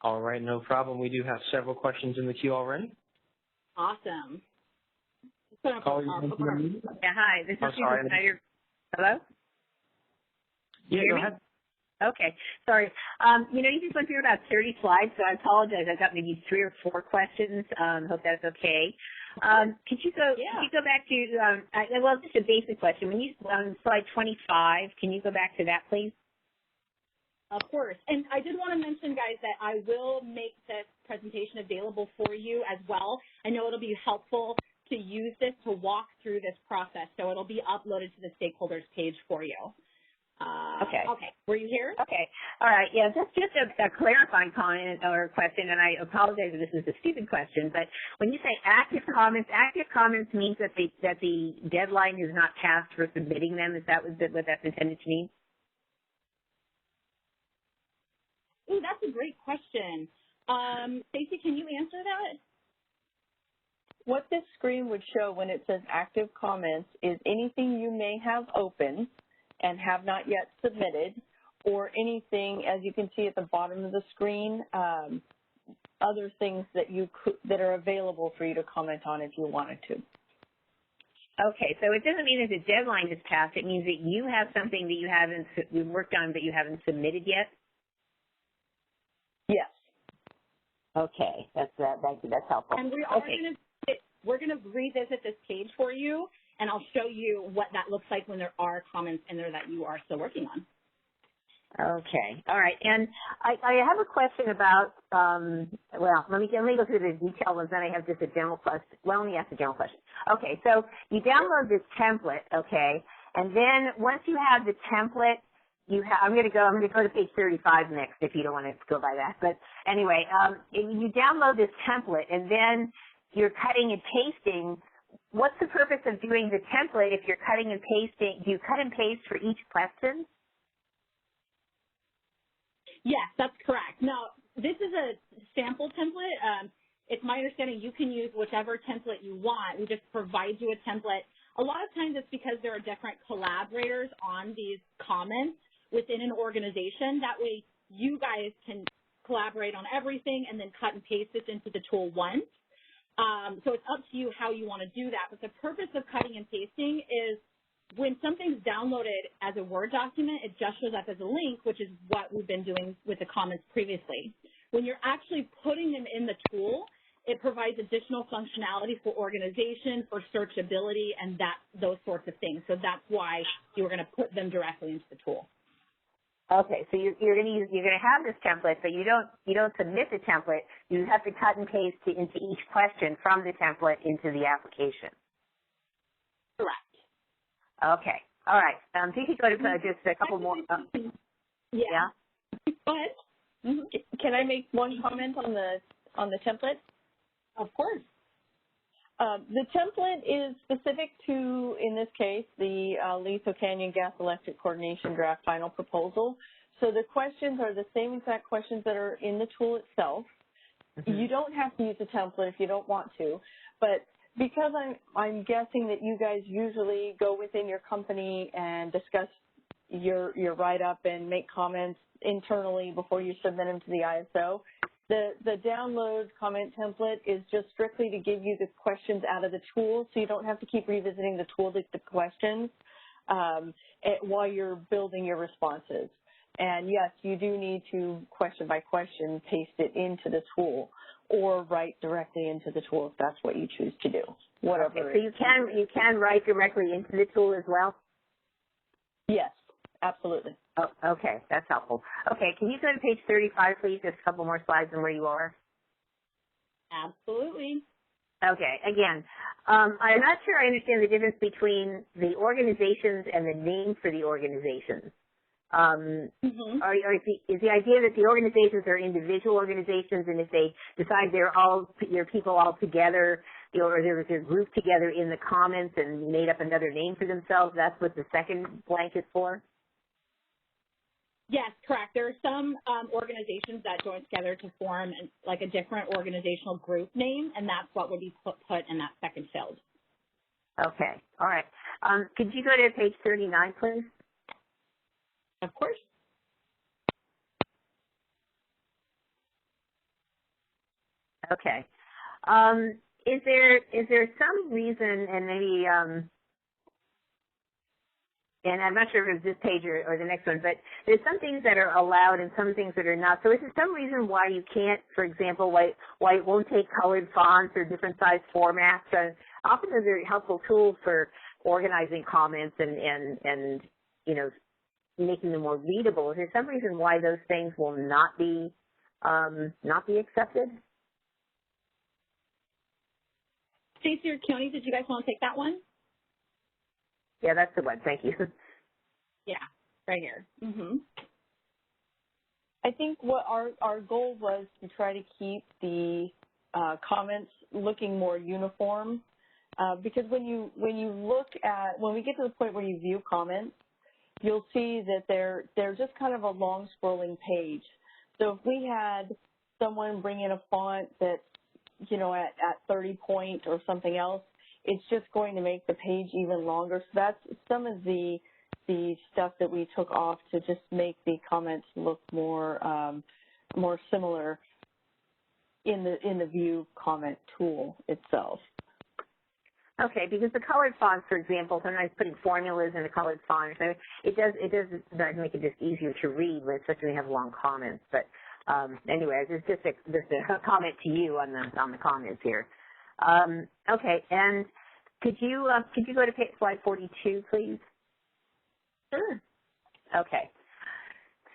All right, no problem. We do have several questions in the queue already. Awesome. Yeah, hi, this is Susan Snyder. Hello? Yeah, go ahead. Okay, sorry. You just went through about 30 slides, so I apologize. I've got maybe 3 or 4 questions. Hope that's okay. Could you go back to, well, just a basic question. When you, on slide 25, can you go back to that, please? Of course. And I did want to mention, guys, that I will make this presentation available for you as well. I know it'll be helpful to use this to walk through this process, so it'll be uploaded to the stakeholders page for you. Okay. Okay. Were you here? Okay. All right. Yeah, just a clarifying comment or question, and I apologize if this is a stupid question, but when you say active comments means that the deadline is not passed for submitting them. Is that what that's intended to mean? Ooh, that's a great question. Stacey, can you answer that? What this screen would show when it says active comments is anything you may have open and have not yet submitted, or anything, as you can see at the bottom of the screen, other things that are available for you to comment on if you wanted to. Okay, so it doesn't mean that the deadline is passed. It means that you have something that you've worked on but you haven't submitted yet? Yes. Okay, thank you. That's helpful. And we're going to revisit this page for you, and I'll show you what that looks like when there are comments in there that you are still working on. Okay. All right. And I have a question about, well, let me go through the detail ones, then I have just a general question. Well, let me ask a general question. Okay, so you download this template, okay, and then once you have the template, I'm going to go to page 35 next if you don't want to go by that. But anyway, you download this template, and then you're cutting and pasting. What's the purpose of doing the template if you're cutting and pasting? Do you cut and paste for each question? Yes, that's correct. Now, this is a sample template. It's my understanding you can use whichever template you want. We just provide you a template. A lot of times it's because there are different collaborators on these comments within an organization. That way you guys can collaborate on everything and then cut and paste this into the tool once. So it's up to you how you want to do that. But the purpose of cutting and pasting is when something's downloaded as a Word document, it just shows up as a link, which is what we've been doing with the comments previously. When you're actually putting them in the tool, it provides additional functionality for organization, for searchability, and those sorts of things. So that's why you were going to put them directly into the tool. Okay, so you're going to have this template, but you don't submit the template. You have to cut and paste into each question from the template into the application. Correct. Okay, all right. So you could go to just a couple more. Yeah. Go ahead. Mm-hmm. Can I make one comment on the template? Of course. The template is specific to, in this case, the Aliso Canyon Gas Electric Coordination Draft Final Proposal. So the questions are the same exact questions that are in the tool itself. Mm-hmm. You don't have to use a template if you don't want to, but because I'm guessing that you guys usually go within your company and discuss your write-up and make comments internally before you submit them to the ISO. The download comment template is just strictly to give you the questions out of the tool, so you don't have to keep revisiting the tool to the questions while you're building your responses. And yes, you do need to question by question paste it into the tool, or write directly into the tool if that's what you choose to do. Whatever. Okay, so you can write directly into the tool as well? Yes, absolutely. Oh, okay, that's helpful. Okay, can you go to page 35, please? Just a couple more slides on where you are. Absolutely. Okay, again, I'm not sure I understand the difference between the organizations and the name for the organizations. Is the idea that the organizations are individual organizations, and if they decide they're people all together, or they're grouped together in the comments and made up another name for themselves, that's what the second blank is for? Yes, correct. There are some organizations that join together to form like a different organizational group name, and that's what would be put in that second field. Okay, all right. Could you go to page 39, please? Of course. Okay. Is there some reason, and maybe, and I'm not sure if it's this page or the next one, but there's some things that are allowed and some things that are not. So is there some reason why you can't, for example, why it won't take colored fonts or different size formats? Often those are helpful tools for organizing comments and you know, making them more readable. Is there some reason why those things will not be accepted? Stacey or Keone, did you guys want to take that one? Yeah, that's the one. Thank you. Yeah, right here. Mm-hmm. I think what our goal was to try to keep the comments looking more uniform, because when we get to the point where you view comments, you'll see that they're just kind of a long scrolling page. So if we had someone bring in a font that's, you know, at 30 point or something else, it's just going to make the page even longer. So that's some of the stuff that we took off to just make the comments look more similar in the view comment tool itself. Okay, because the colored fonts, for example, sometimes putting formulas in a colored font, so it does make it just easier to read, especially when you have long comments. But anyway, it's just a comment to you on the comments here. Okay, and could you go to slide 42, please? Sure. Okay.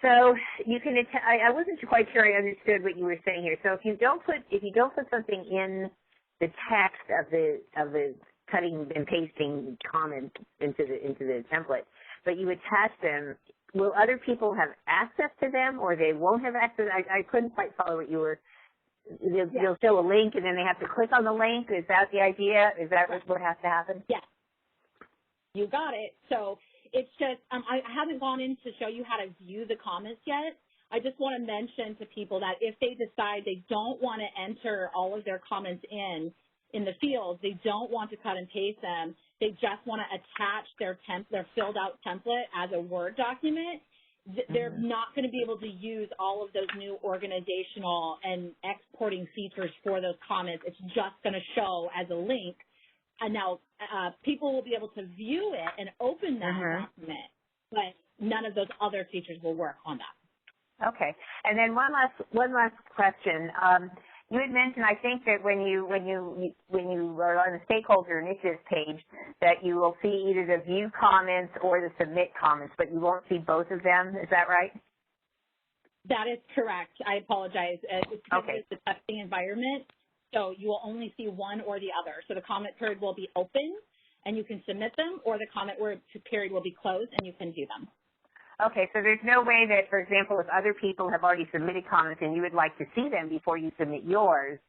So you can. I wasn't quite sure I understood what you were saying here. So if you don't put something in the text of the cutting and pasting comments into the template, but you attach them, will other people have access to them, or they won't have access? I couldn't quite follow what you were. You'll show a link, and then they have to click on the link. Is that the idea? Is that what has to happen? Yes. You got it. So it's just, I haven't gone in to show you how to view the comments yet. I just want to mention to people that if they decide they don't want to enter all of their comments in the fields, they don't want to cut and paste them, they just want to attach their filled out template as a Word document, they're not going to be able to use all of those new organizational and exporting features for those comments. It's just going to show as a link. And now people will be able to view it and open that document, but none of those other features will work on that. Okay. And then one last question. You had mentioned, I think, that when you are on the stakeholder initiatives page, that you will see either the view comments or the submit comments, but you won't see both of them. Is that right? That is correct. I apologize. It's because it's the testing environment, so you will only see one or the other. So the comment period will be open, and you can submit them, or the comment period will be closed, and you can view them. Okay, so there's no way that, for example, if other people have already submitted comments and you would like to see them before you submit yours,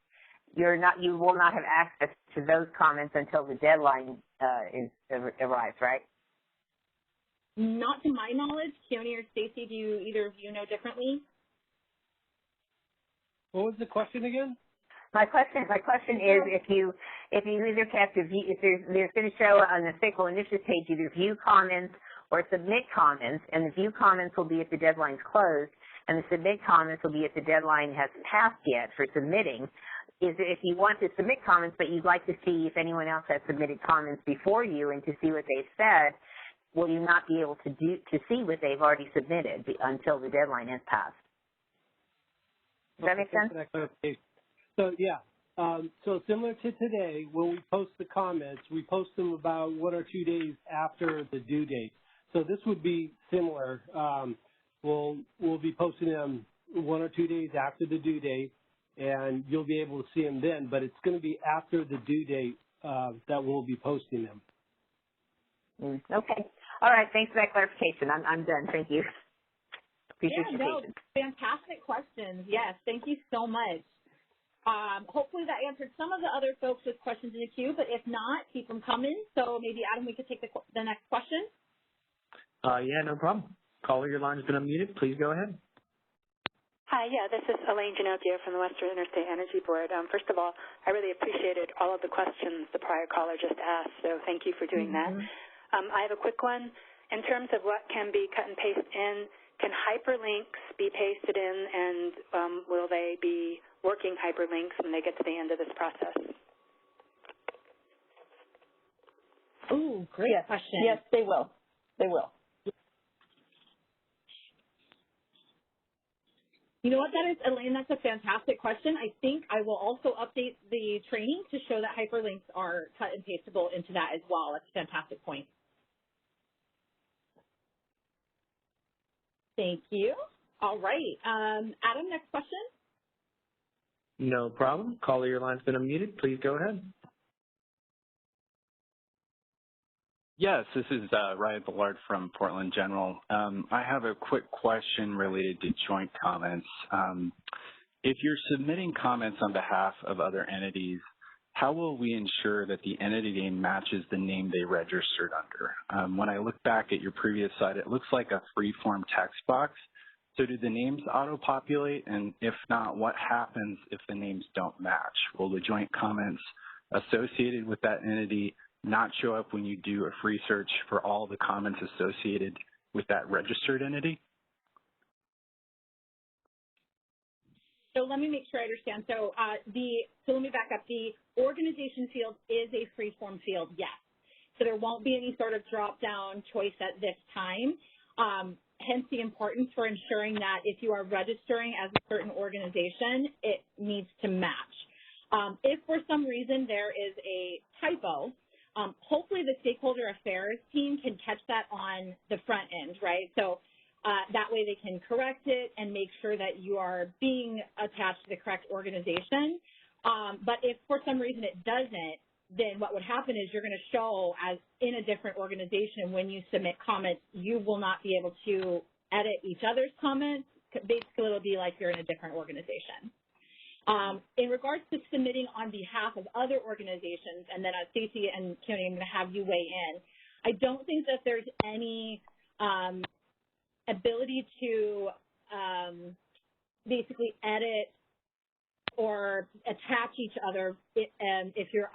you will not have access to those comments until the deadline arrives, right? Not to my knowledge. Keone or Stacey, do either of you know differently? What was the question again? My question is, if you either have to view, if there's going to show on the stakeholder initiative page either view comments or submit comments, and the view comments will be if the deadline's closed, and the submit comments will be if the deadline hasn't passed yet for submitting. Is if you want to submit comments, but you'd like to see if anyone else has submitted comments before you and to see what they've said, will you not be able to see what they've already submitted until the deadline has passed? Does that make sense? So yeah, so similar to today, when we post the comments, we post them about 1 or 2 days after the due date. So this would be similar. We'll be posting them 1 or 2 days after the due date, and you'll be able to see them then. But it's going to be after the due date that we'll be posting them. Okay. All right. Thanks for that clarification. I'm done. Thank you. Appreciate your patience. Fantastic questions. Yes, thank you so much. Hopefully that answered some of the other folks with questions in the queue, but if not, keep them coming. So maybe, Adam, we could take the next question. Yeah, no problem. Caller, your line has been unmuted. Please go ahead. Hi, yeah, this is Elaine Ginocchio from the Western Interstate Energy Board. First of all, I really appreciated all of the questions the prior caller just asked, so thank you for doing that. I have a quick one. In terms of what can be cut and pasted in, can hyperlinks be pasted in, and will they be working hyperlinks when they get to the end of this process? Ooh, great question. Yes, they will. They will. You know what that is, Elaine? That's a fantastic question. I think I will also update the training to show that hyperlinks are cut and pastable into that as well. That's a fantastic point. Thank you. All right. Adam, next question. No problem. Caller, your line's been unmuted. Please go ahead. Yes, this is Ryan Ballard from Portland General. I have a quick question related to joint comments. If you're submitting comments on behalf of other entities, how will we ensure that the entity name matches the name they registered under? When I look back at your previous slide, it looks like a free-form text box. So do the names auto-populate? And if not, what happens if the names don't match? Will the joint comments associated with that entity not show up when you do a free search for all the comments associated with that registered entity? So let me make sure I understand. So let me back up. The organization field is a free-form field, yes. So there won't be any sort of drop-down choice at this time. Hence the importance for ensuring that if you are registering as a certain organization, it needs to match. If for some reason there is a typo, hopefully the stakeholder affairs team can catch that on the front end, right? So that way they can correct it and make sure that you are being attached to the correct organization. But if for some reason it doesn't, then what would happen is you're going to show as in a different organization. When you submit comments, you will not be able to edit each other's comments. Basically, it'll be like you're in a different organization. In regards to submitting on behalf of other organizations, and then Stacey and Keone, I'm going to have you weigh in. I don't think that there's any ability to basically edit or attach each other if you're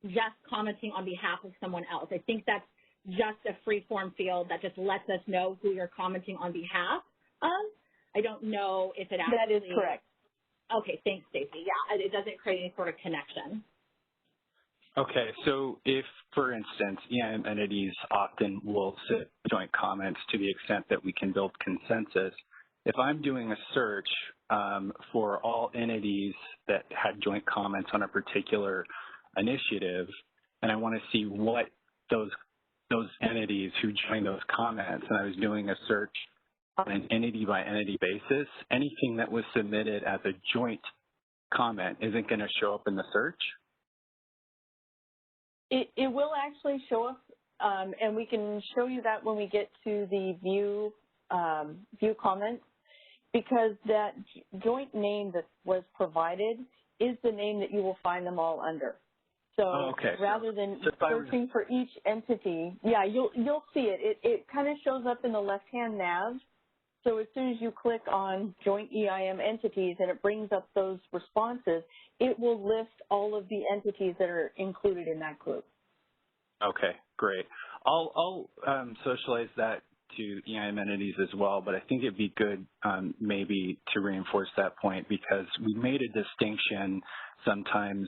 just commenting on behalf of someone else. I think that's just a free-form field that just lets us know who you're commenting on behalf of. I don't know if it actually... That is correct. Okay, thanks, Stacey. Yeah, it doesn't create any sort of connection. Okay, so if, for instance, EIM entities often will submit joint comments to the extent that we can build consensus, if I'm doing a search for all entities that had joint comments on a particular initiative, and I want to see what those entities who joined those comments, and I was doing a search on an entity-by-entity basis, anything that was submitted as a joint comment isn't going to show up in the search? It will actually show up, and we can show you that when we get to the view comments, because that joint name that was provided is the name that you will find them all under. So rather than searching for each entity, yeah, you'll see it. It kind of shows up in the left-hand nav So as soon as you click on joint EIM entities and it brings up those responses, it will list all of the entities that are included in that group. Okay, great. I'll socialize that to EIM entities as well, but I think it'd be good maybe to reinforce that point because we made a distinction sometimes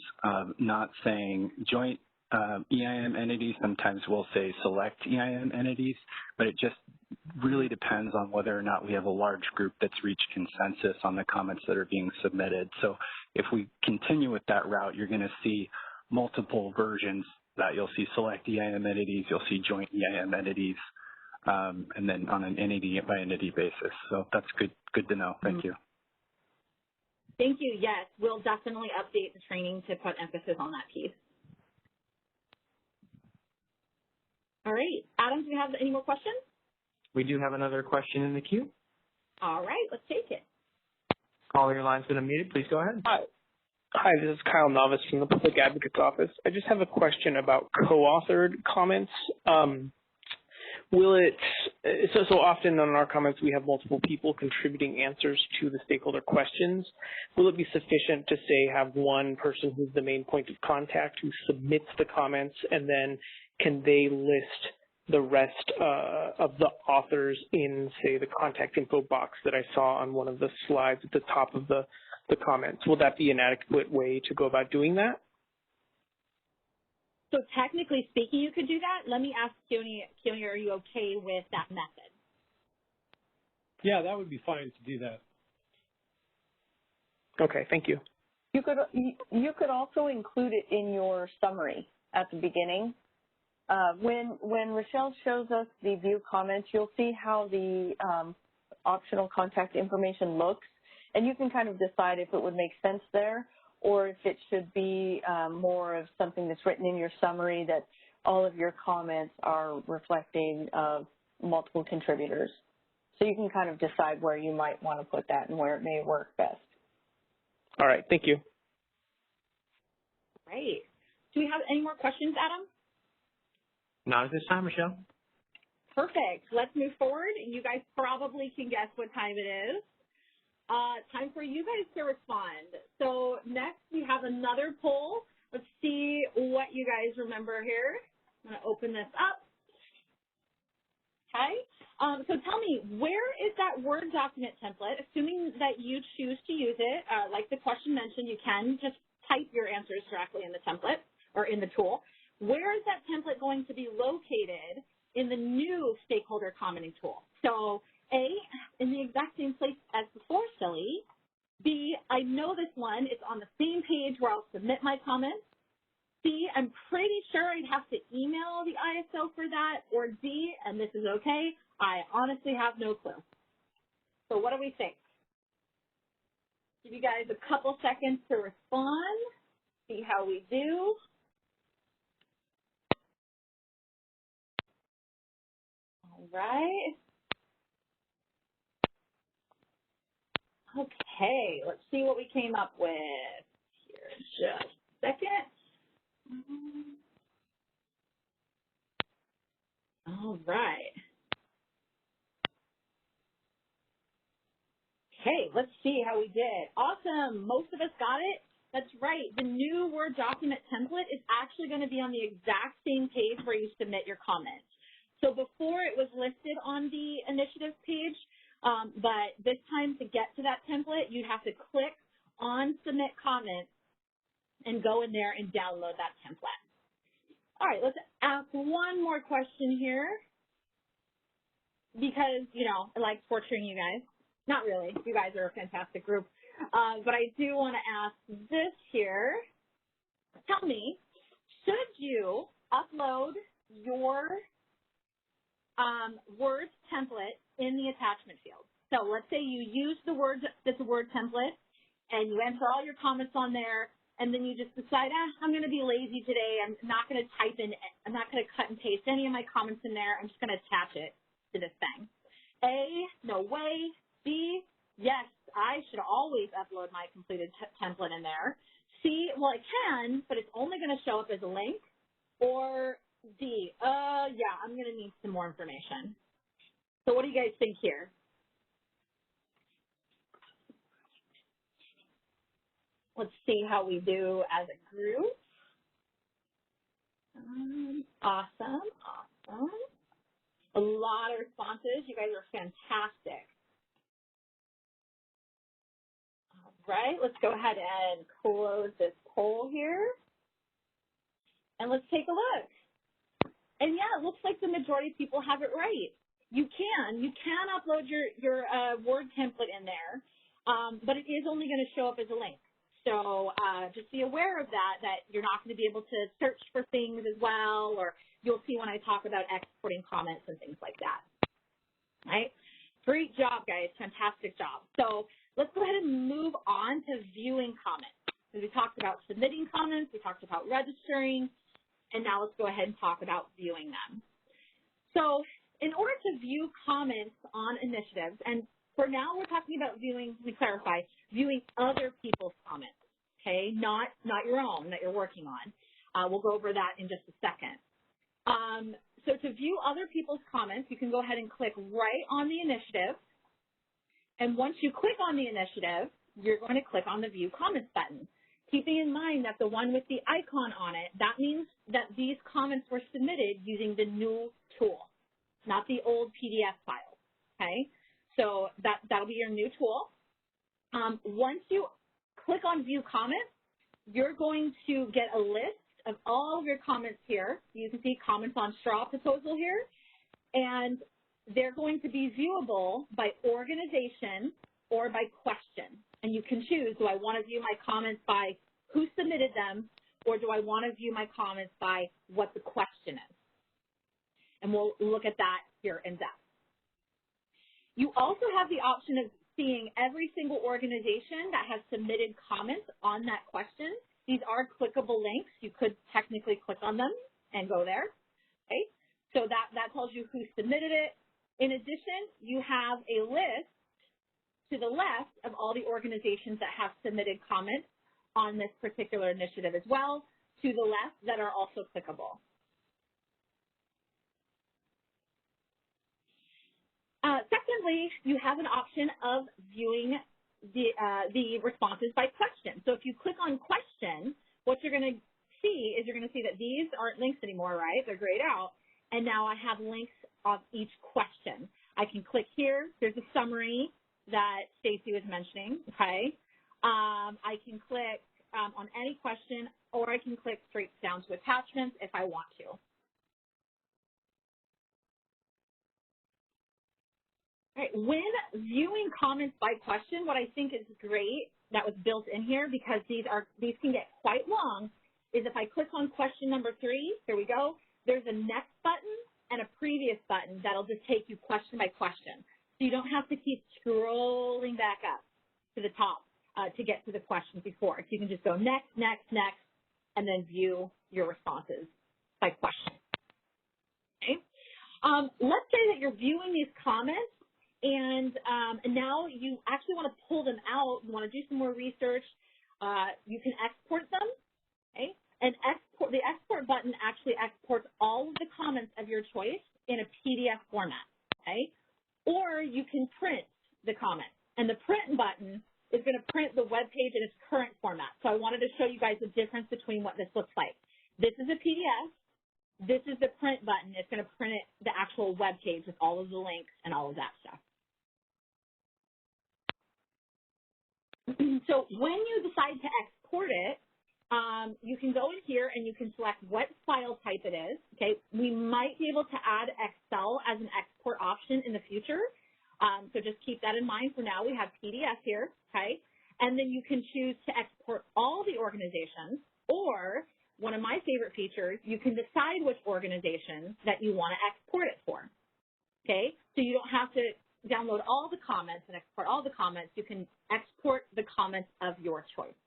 not saying joint EIM entities. Sometimes we'll say select EIM entities, but it just really depends on whether or not we have a large group that's reached consensus on the comments that are being submitted. So if we continue with that route, you're going to see multiple versions that you'll see select EIM entities, you'll see joint EIM entities, and then on an entity by entity basis. So that's good to know. Thank you. Thank you. Yes, we'll definitely update the training to put emphasis on that piece. All right. Adam, do you have any more questions? We do have another question in the queue. All right, let's take it. Caller, your line's been unmuted. Please go ahead. Hi, this is Kyle Novice from the Public Advocate's Office. I just have a question about co-authored comments. Will it, so often on our comments we have multiple people contributing answers to the stakeholder questions. Will it be sufficient to say have one person who's the main point of contact who submits the comments, and then can they list the rest of the authors in, say, the contact info box that I saw on one of the slides at the top of the comments? Will that be an adequate way to go about doing that? So technically speaking, you could do that. Let me ask Keone, are you okay with that method? Yeah, that would be fine to do that. Okay, thank you. You could also include it in your summary at the beginning. When Rochelle shows us the view comments, you'll see how the optional contact information looks, and you can kind of decide if it would make sense there or if it should be more of something that's written in your summary that all of your comments are reflecting of multiple contributors. So you can kind of decide where you might want to put that and where it may work best. All right, thank you. Great. Do we have any more questions, Adam? Not at this time, Michelle. Perfect. Let's move forward. You guys probably can guess what time it is. Time for you guys to respond. So next we have another poll. Let's see what you guys remember here. I'm going to open this up. Okay. So tell me, where is that Word document template? Assuming that you choose to use it, like the question mentioned, you can just type your answers directly in the template or in the tool. Where is that template going to be located in the new stakeholder commenting tool? So A, in the exact same place as before, Silly. B, I know this one. It's on the same page where I'll submit my comments. C, I'm pretty sure I'd have to email the ISO for that. Or D, and this is okay, I honestly have no clue. So what do we think? Give you guys a couple seconds to respond, see how we do. All right. Okay, let's see what we came up with here in just a second. All right. Okay, let's see how we did. Awesome. Most of us got it. That's right. The new Word document template is actually going to be on the exact same page where you submit your comments. So before it was listed on the initiative page, but this time to get to that template, you'd have to click on Submit Comments and go in there and download that template. All right, let's ask one more question here because, you know, I like torturing you guys. Not really. You guys are a fantastic group. But I do want to ask this here. Tell me, should you upload your Word template in the attachment field? So let's say you use the Word template and you enter all your comments on there, and then you just decide, I'm going to be lazy today. I'm not going to type in, I'm not going to cut and paste any of my comments in there. I'm just going to attach it to this thing. A, no way. B, yes, I should always upload my completed template in there. C, well, I can, but it's only going to show up as a link. Or D, yeah, I'm going to need some more information. So what do you guys think here? Let's see how we do as a group. Awesome, awesome. A lot of responses. You guys are fantastic. All right, let's go ahead and close this poll here. And let's take a look. And yeah, it looks like the majority of people have it right. You can upload your Word template in there, but it is only going to show up as a link. So just be aware of that you're not going to be able to search for things as well, or you'll see when I talk about exporting comments and things like that. Right? Great job, guys. Fantastic job. So let's go ahead and move on to viewing comments. So we talked about submitting comments, we talked about registering, and now let's go ahead and talk about viewing them. So in order to view comments on initiatives, and for now we're talking about viewing, let me clarify, viewing other people's comments, okay, not your own that you're working on. We'll go over that in just a second. So to view other people's comments, you can go ahead and click right on the initiative. And once you click on the initiative, you're going to click on the View Comments button. Keeping in mind that the one with the icon on it, that means that these comments were submitted using the new tool, not the old PDF file, okay? So that'll be your new tool. Once you click on View Comments, you're going to get a list of all of your comments here. You can see comments on straw proposal here, and they're going to be viewable by organization or by question. And you can choose, do I want to view my comments by who submitted them, or do I want to view my comments by what the question is? And we'll look at that here in depth. You also have the option of seeing every single organization that has submitted comments on that question. These are clickable links. You could technically click on them and go there. Okay? So that tells you who submitted it. In addition, you have a list to the left of all the organizations that have submitted comments on this particular initiative as well, to the left, that are also clickable. Secondly, you have an option of viewing the responses by question. So if you click on question, what you're going to see is you're going to see that these aren't links anymore, right? They're grayed out. And now I have links of each question. I can click here. There's a summary that Stacy was mentioning, okay? I can click on any question, or I can click straight down to attachments if I want to. All right, when viewing comments by question, what I think is great that was built in here, because these can get quite long, is if I click on question number 3, here we go, there's a next button and a previous button that'll just take you question by question. So you don't have to keep scrolling back up to the top to get to the questions before. So you can just go next, next, next, and then view your responses by question. Okay. Let's say that you're viewing these comments, and now you actually want to pull them out. You want to do some more research. You can export them. Okay. And the export button actually exports all of the comments of your choice in a PDF format. Okay. Or you can print the comments, and the print button is going to print the web page in its current format. So I wanted to show you guys the difference between what this looks like. This is a PDF. This is the print button. It's going to print it, the actual web page with all of the links and all of that stuff. So when you decide to export it, you can go in here and you can select what file type it is. Okay, we might be able to add Excel as an export option in the future. So just keep that in mind. For now, we have PDF here, okay? And then you can choose to export all the organizations, or one of my favorite features, you can decide which organization that you want to export it for, okay? So you don't have to download all the comments and export all the comments. You can export the comments of your choice.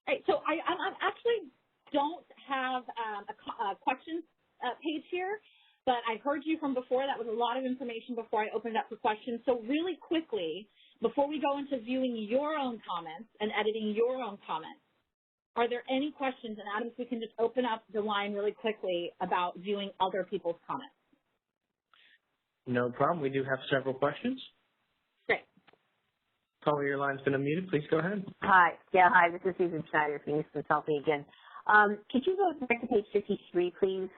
All right, so I actually don't have a questions page here, but I heard you from before. That was a lot of information before I opened it up for questions. So really quickly, before we go into viewing your own comments and editing your own comments, are there any questions? And Adam, if we can just open up the line really quickly about viewing other people's comments. No problem. We do have several questions. Great. Caller, your line's been unmuted. Please go ahead. Hi. Yeah, hi. This is Susan Schneider, Phoenix Consulting again. Could you go back to page 53, please?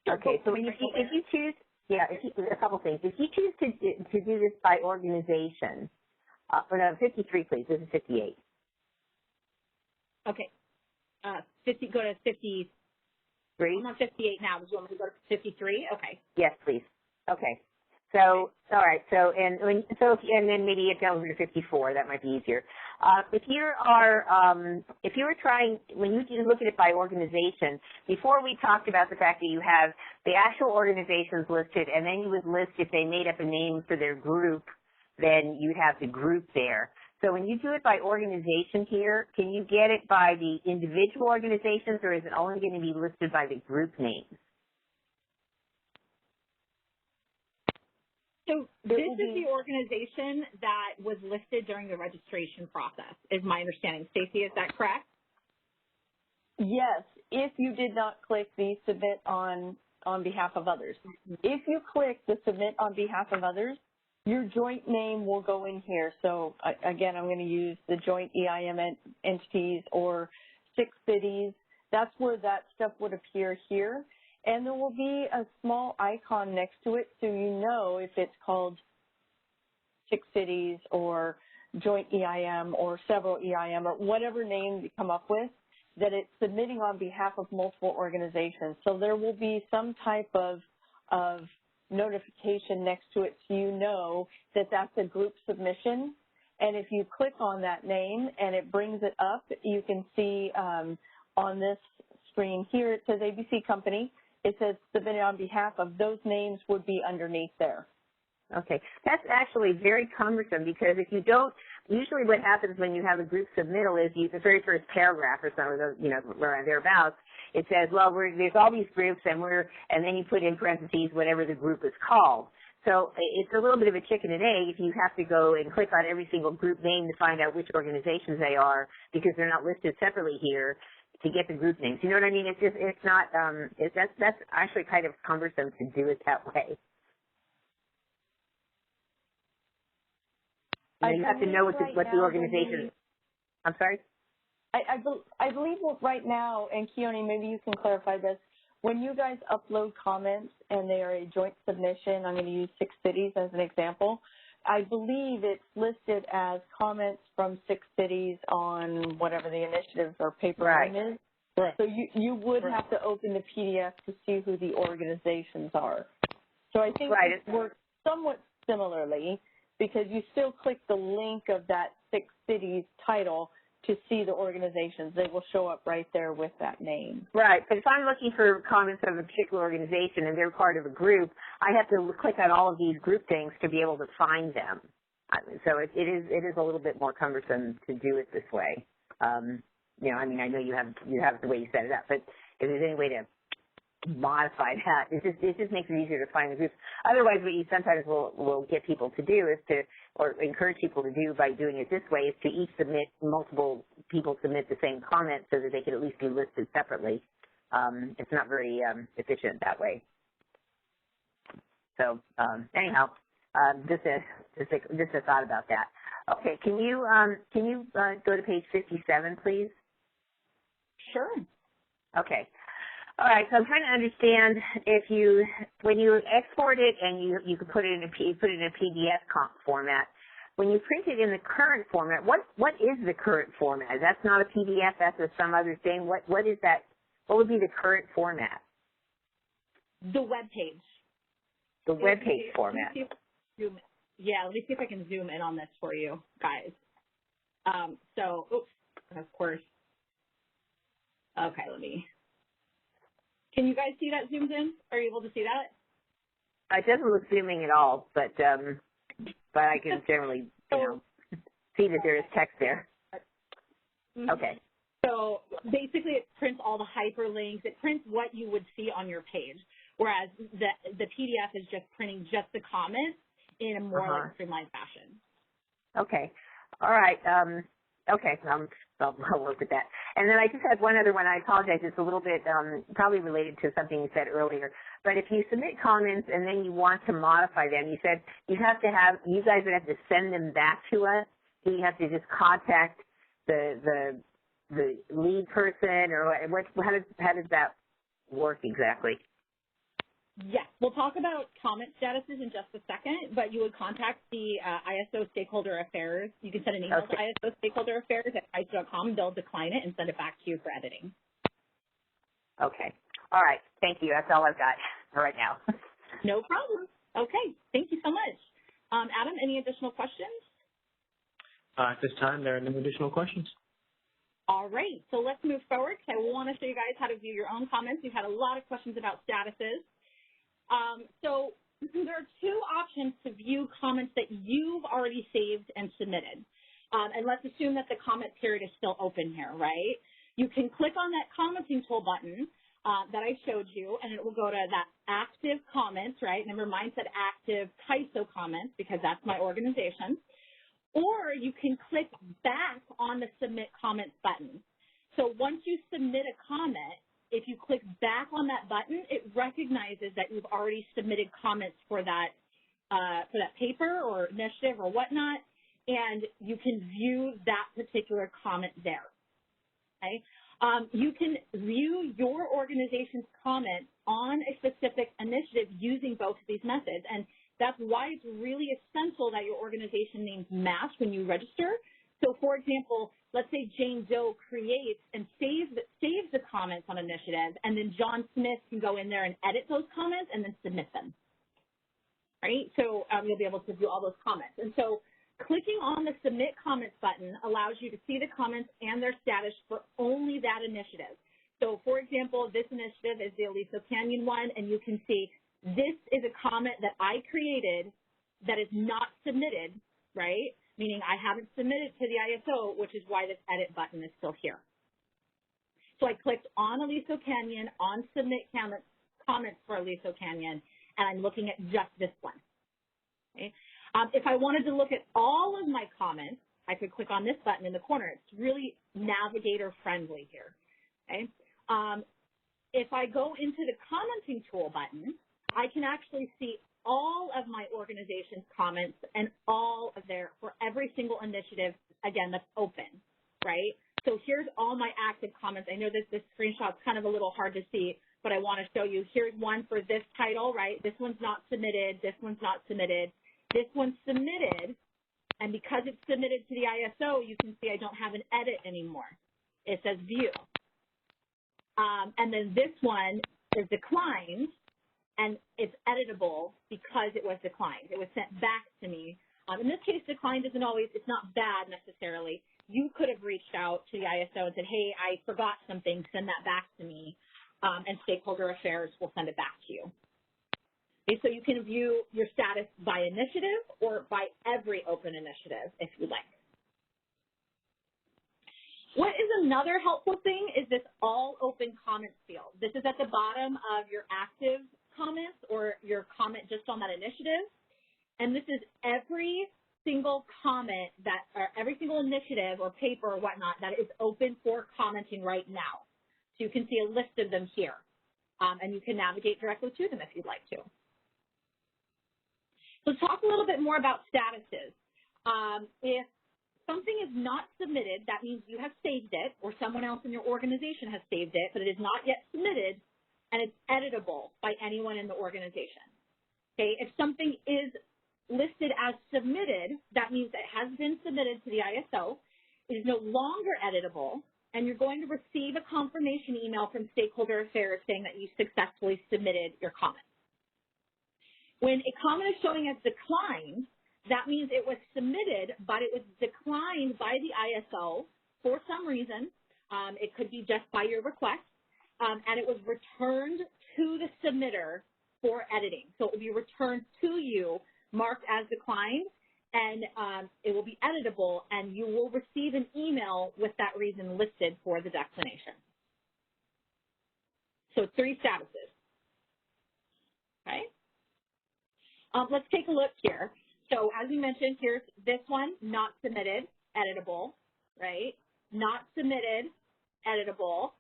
Okay, so when if you choose, a couple things. If you choose to do this by organization, or no, 53, please. This is 58. Okay. 50. Go to 53. I'm on 58 now. Would you want me to go to 53? Okay. Yes, please. Okay. So, all right. So, and then maybe it goes to 54. That might be easier. If you were trying, when you look at it by organization, before we talked about the fact that you have the actual organizations listed, and then you would list if they made up a name for their group, then you'd have the group there. So when you do it by organization here, can you get it by the individual organizations, or is it only going to be listed by the group names? So this is the organization that was listed during the registration process, is my understanding. Stacey, is that correct? Yes, if you did not click the submit on behalf of others. If you click the submit on behalf of others, your joint name will go in here. So again, I'm going to use the joint EIM entities or 6 cities. That's where that stuff would appear here. And there will be a small icon next to it so you know if it's called 6 cities or joint EIM or several EIM or whatever name you come up with, that it's submitting on behalf of multiple organizations. So there will be some type of notification next to it so you know that that's a group submission. And if you click on that name and it brings it up, you can see on this screen here, it says ABC Company. It says submitted on behalf of. Those names would be underneath there. Okay. That's actually very cumbersome because if you don't, usually what happens when you have a group submittal is the very first paragraph or something, where thereabouts, it says, well, there's all these groups and then you put in parentheses whatever the group is called. So it's a little bit of a chicken and egg if you have to go and click on every single group name to find out which organizations they are because they're not listed separately here to get the group names. You know what I mean? That's actually kind of cumbersome to do it that way. You have to know what the organization. I'm sorry? I believe right now, and Keone, maybe you can clarify this, when you guys upload comments and they are a joint submission, I'm going to use 6 cities as an example, I believe it's listed as comments from 6 cities on whatever the initiatives or paper name is. Right. So you would have to open the PDF to see who the organizations are. So I think it works somewhat similarly because you still click the link of that 6 cities title to see the organizations. They will show up right there with that name. Right, but if I'm looking for comments of a particular organization and they're part of a group, I have to click on all of these group things to be able to find them. So it is a little bit more cumbersome to do it this way. I know you have the way you set it up, but if there's any way to modify that, it just makes it easier to find the groups. Otherwise, what you sometimes will get people to do or encourage people to do by doing it this way is to multiple people submit the same comment so that they can at least be listed separately. It's not very efficient that way. So anyhow, just a thought about that. Okay, can you go to page 57, please? Sure. Okay. All right, so I'm trying to understand when you export it and you can put it in a PDF format, when you print it in the current format, what is the current format? That's not a PDF, that's some other thing. What is that? What would be the current format? The web page. The web page format. Let me see if I can zoom in on this for you guys. Of course. Okay, can you guys see that zoomed in? Are you able to see that? It doesn't look zooming at all, but I can generally, see that there is text there. Mm-hmm. Okay. So basically it prints all the hyperlinks. It prints what you would see on your page, whereas the PDF is just printing just the comments in a more streamlined fashion. Okay. All right. Okay. I'll work with that. And then I just had one other one. I apologize. It's a little bit probably related to something you said earlier. But if you submit comments and then you want to modify them, you said you guys would have to send them back to us. So you have to just contact the lead person, or how does that work exactly? Yes, we'll talk about comment statuses in just a second, but you would contact the ISO Stakeholder Affairs. You can send an email to ISO Stakeholder Affairs at ISO.com, and they'll decline it and send it back to you for editing. Okay. All right. Thank you. That's all I've got right now. No problem. Okay. Thank you so much. Adam, any additional questions? At this time, there are no additional questions. All right. So let's move forward, because I want to show you guys how to view your own comments. We've had a lot of questions about statuses. So there are two options to view comments that you've already saved and submitted. And let's assume that the comment period is still open here, right? You can click on that commenting tool button that I showed you, and it will go to that active comments, right? And remember, mine said active ISO comments because that's my organization. Or you can click back on the submit comments button. So once you submit a comment, if you click back on that button, it recognizes that you've already submitted comments for that paper or initiative or whatnot, and you can view that particular comment there. Okay? You can view your organization's comments on a specific initiative using both of these methods, and that's why it's really essential that your organization names match when you register. So, for example, let's say Jane Doe creates and saves the comments on initiative, and then John Smith can go in there and edit those comments and then submit them, right? So you'll be able to view all those comments. And so clicking on the Submit Comments button allows you to see the comments and their status for only that initiative. So, for example, this initiative is the Aliso Canyon one, and you can see this is a comment that I created that is not submitted, right? Meaning I haven't submitted to the ISO, which is why this edit button is still here. So I clicked on Aliso Canyon, on Submit Comments for Aliso Canyon, and I'm looking at just this one. Okay? If I wanted to look at all of my comments, I could click on this button in the corner. It's really navigator friendly here. Okay? If I go into the commenting tool button, I can actually see all of my organization's comments and all of for every single initiative, again, that's open, right? So here's all my active comments. I know this screenshot's kind of a little hard to see, but I want to show you. Here's one for this title, right? This one's not submitted. This one's not submitted. This one's submitted, and because it's submitted to the ISO, you can see I don't have an edit anymore. It says view. And then this one is declined, and it's editable because it was declined. It was sent back to me. In this case, declined isn't always, it's not bad necessarily. You could have reached out to the ISO and said, hey, I forgot something, send that back to me, and Stakeholder Affairs will send it back to you. Okay, so you can view your status by initiative or by every open initiative if you like. What is another helpful thing is this all open comments field. This is at the bottom of your active comments or your comment just on that initiative. And this is every single comment or every single initiative or paper or whatnot that is open for commenting right now. So you can see a list of them here. And you can navigate directly to them if you'd like to. Let's talk a little bit more about statuses. If something is not submitted, that means you have saved it or someone else in your organization has saved it, but it is not yet submitted, and it's editable by anyone in the organization. Okay, if something is listed as submitted, that means it has been submitted to the ISO, it is no longer editable, and you're going to receive a confirmation email from Stakeholder Affairs saying that you successfully submitted your comment. When a comment is showing as declined, that means it was submitted, but it was declined by the ISO for some reason. It could be just by your request. And it was returned to the submitter for editing. So it will be returned to you, marked as declined, and it will be editable, and you will receive an email with that reason listed for the declination. So 3 statuses. Okay? Let's take a look here. So as we mentioned, here's this one, not submitted, editable, right? Not submitted, editable,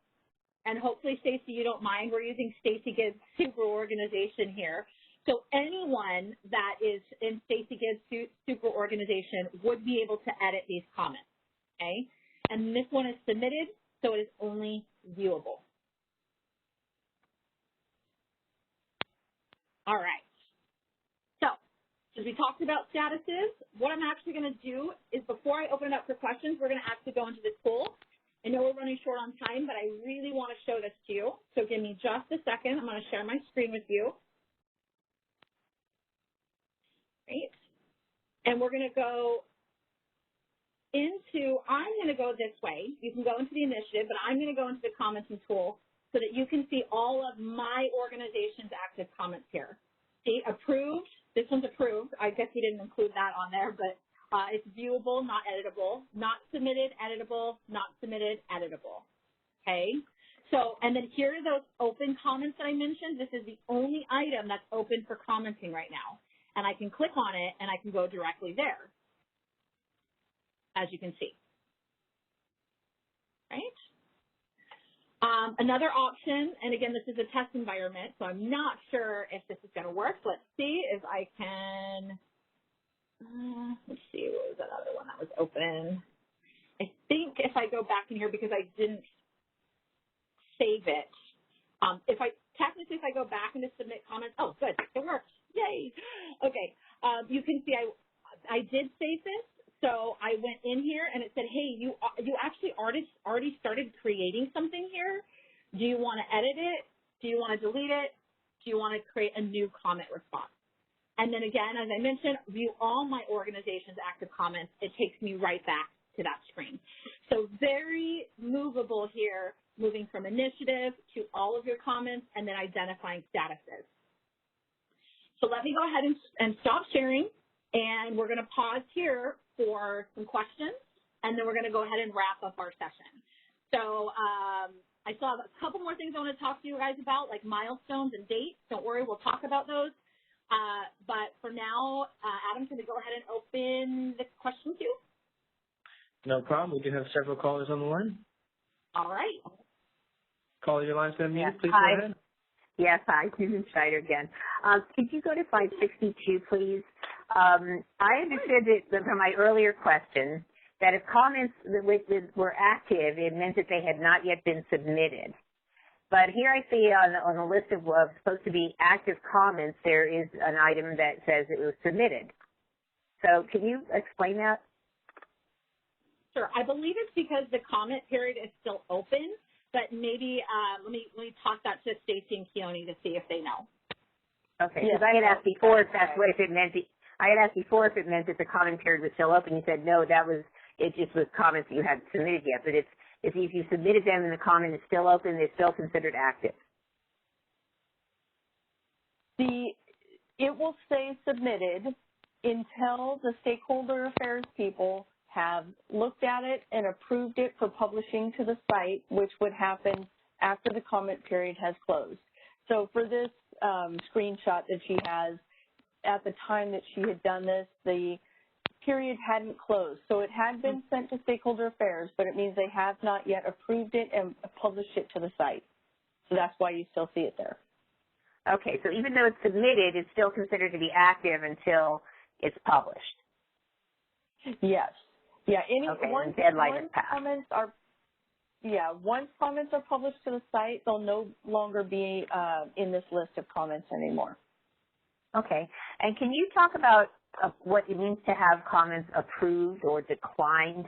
and hopefully, Stacy, you don't mind. We're using Stacy Gibbs' super organization here. So anyone that is in Stacy Gibbs' super organization would be able to edit these comments, okay? And this one is submitted, so it is only viewable. All right. So, as we talked about statuses, what I'm actually going to do is before I open it up for questions, we're going to actually go into this poll. I know we're running short on time, but I really want to show this to you. So give me just a second. I'm going to share my screen with you. Right. And we're going to go into, I'm going to go this way. You can go into the initiative, but I'm going to go into the commenting tool so that you can see all of my organization's active comments here. See, approved. This one's approved. I guess we didn't include that on there, but it's viewable, not editable, not submitted, editable, not submitted, editable. Okay? So, and then here are those open comments that I mentioned. This is the only item that's open for commenting right now. And I can click on it and I can go directly there, as you can see. Right? Another option, and again, this is a test environment, so I'm not sure if this is going to work. Let's see if I can. Let's see, what was that other one that was open? I think if I go back in here because I didn't save it, if I go back and just submit comments, oh, good, it worked, yay. Okay, you can see I did save this, so I went in here and it said, hey, you actually already started creating something here. Do you want to edit it? Do you want to delete it? Do you want to create a new comment response? And then again, as I mentioned, view all my organization's active comments. It takes me right back to that screen. So very movable here, moving from initiative to all of your comments and then identifying statuses. So let me go ahead and stop sharing, and we're going to pause here for some questions, and then we're going to go ahead and wrap up our session. So I still have a couple more things I want to talk to you guys about, like milestones and dates. Don't worry, we'll talk about those. But for now, Adam, can we go ahead and open the question queue? No problem. We do have several callers on the line. All right. Caller, your line's been muted. Please Hi. go ahead. Yes, hi, Susan Schneider again. Could you go to 562, please? I understood that from my earlier question that if comments were active, it meant that they had not yet been submitted. But here I see on the list of supposed to be active comments, there is an item that says it was submitted. So can you explain that? Sure. I believe it's because the comment period is still open, but maybe let me talk that to Stacy and Keone to see if they know. Okay, because I had asked before if that's what it meant. I had asked before if it meant that the comment period was still open. You said no, it just was comments that you hadn't submitted yet. But if you submitted them and the comment is still open, they're still considered active. It will stay submitted until the stakeholder affairs people have looked at it and approved it for publishing to the site, which would happen after the comment period has closed. So for this screenshot that she has, at the time that she had done this, the period hadn't closed. So it had been sent to stakeholder affairs, but it means they have not yet approved it and published it to the site. So that's why you still see it there. Okay, so even though it's submitted, it's still considered to be active until it's published. Yes. Yeah. Once comments are published to the site, they'll no longer be in this list of comments anymore. Okay. And can you talk about what it means to have comments approved or declined?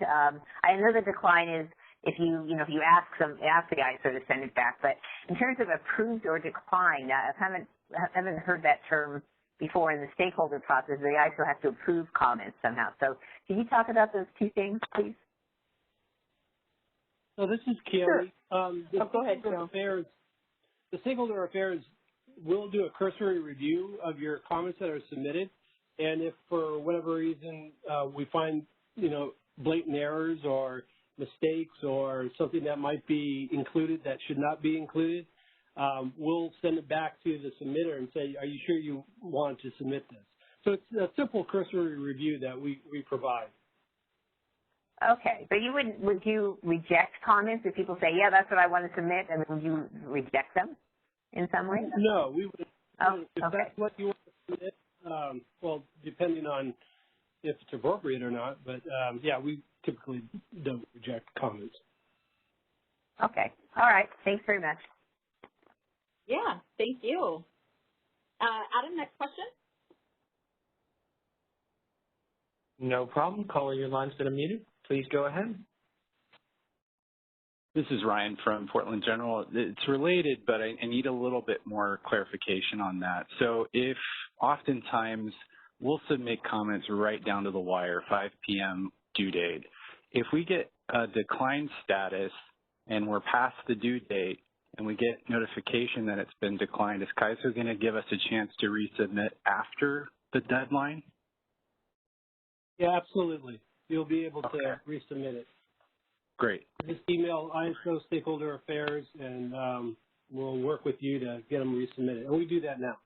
I know the decline is if you ask the guy to send it back, but in terms of approved or declined, I haven't heard that term before in the stakeholder process. They also have to approve comments somehow. So can you talk about those two things, please? So this is Keone. Sure. Go ahead, Joe. The stakeholder affairs will do a cursory review of your comments that are submitted, and if for whatever reason we find blatant errors or mistakes or something that might be included that should not be included, we'll send it back to the submitter and say, are you sure you want to submit this? So it's a simple cursory review that we provide. Okay, but would you reject comments if people say, yeah, that's what I want to submit, and would you reject them in some way? No, we would. Oh, if okay. that's what you want to submit, well, depending on if it's appropriate or not, but yeah, we typically don't reject comments. Okay. All right. Thanks very much. Yeah, thank you. Adam, next question. No problem. Caller, your line's been unmuted. Please go ahead. This is Ryan from Portland General. It's related, but I need a little bit more clarification on that. So if oftentimes we'll submit comments right down to the wire, 5 p.m. due date. If we get a decline status and we're past the due date and we get notification that it's been declined, is Kaiser going to give us a chance to resubmit after the deadline? Yeah, absolutely. You'll be able to resubmit it. Great. Just email ISO Stakeholder Affairs, and we'll work with you to get them resubmitted. And we do that now.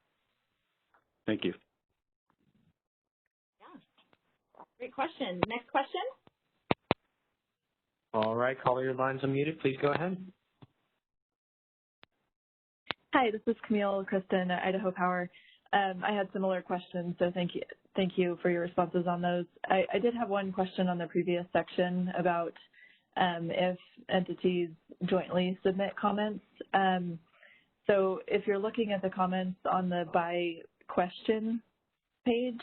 Thank you. Yeah, great question. Next question. All right, caller, your line's unmuted. Please go ahead. Hi, this is Camille Kristen at Idaho Power. I had similar questions, so thank you for your responses on those. I did have one question on the previous section about if entities jointly submit comments. So if you're looking at the comments on the by question page,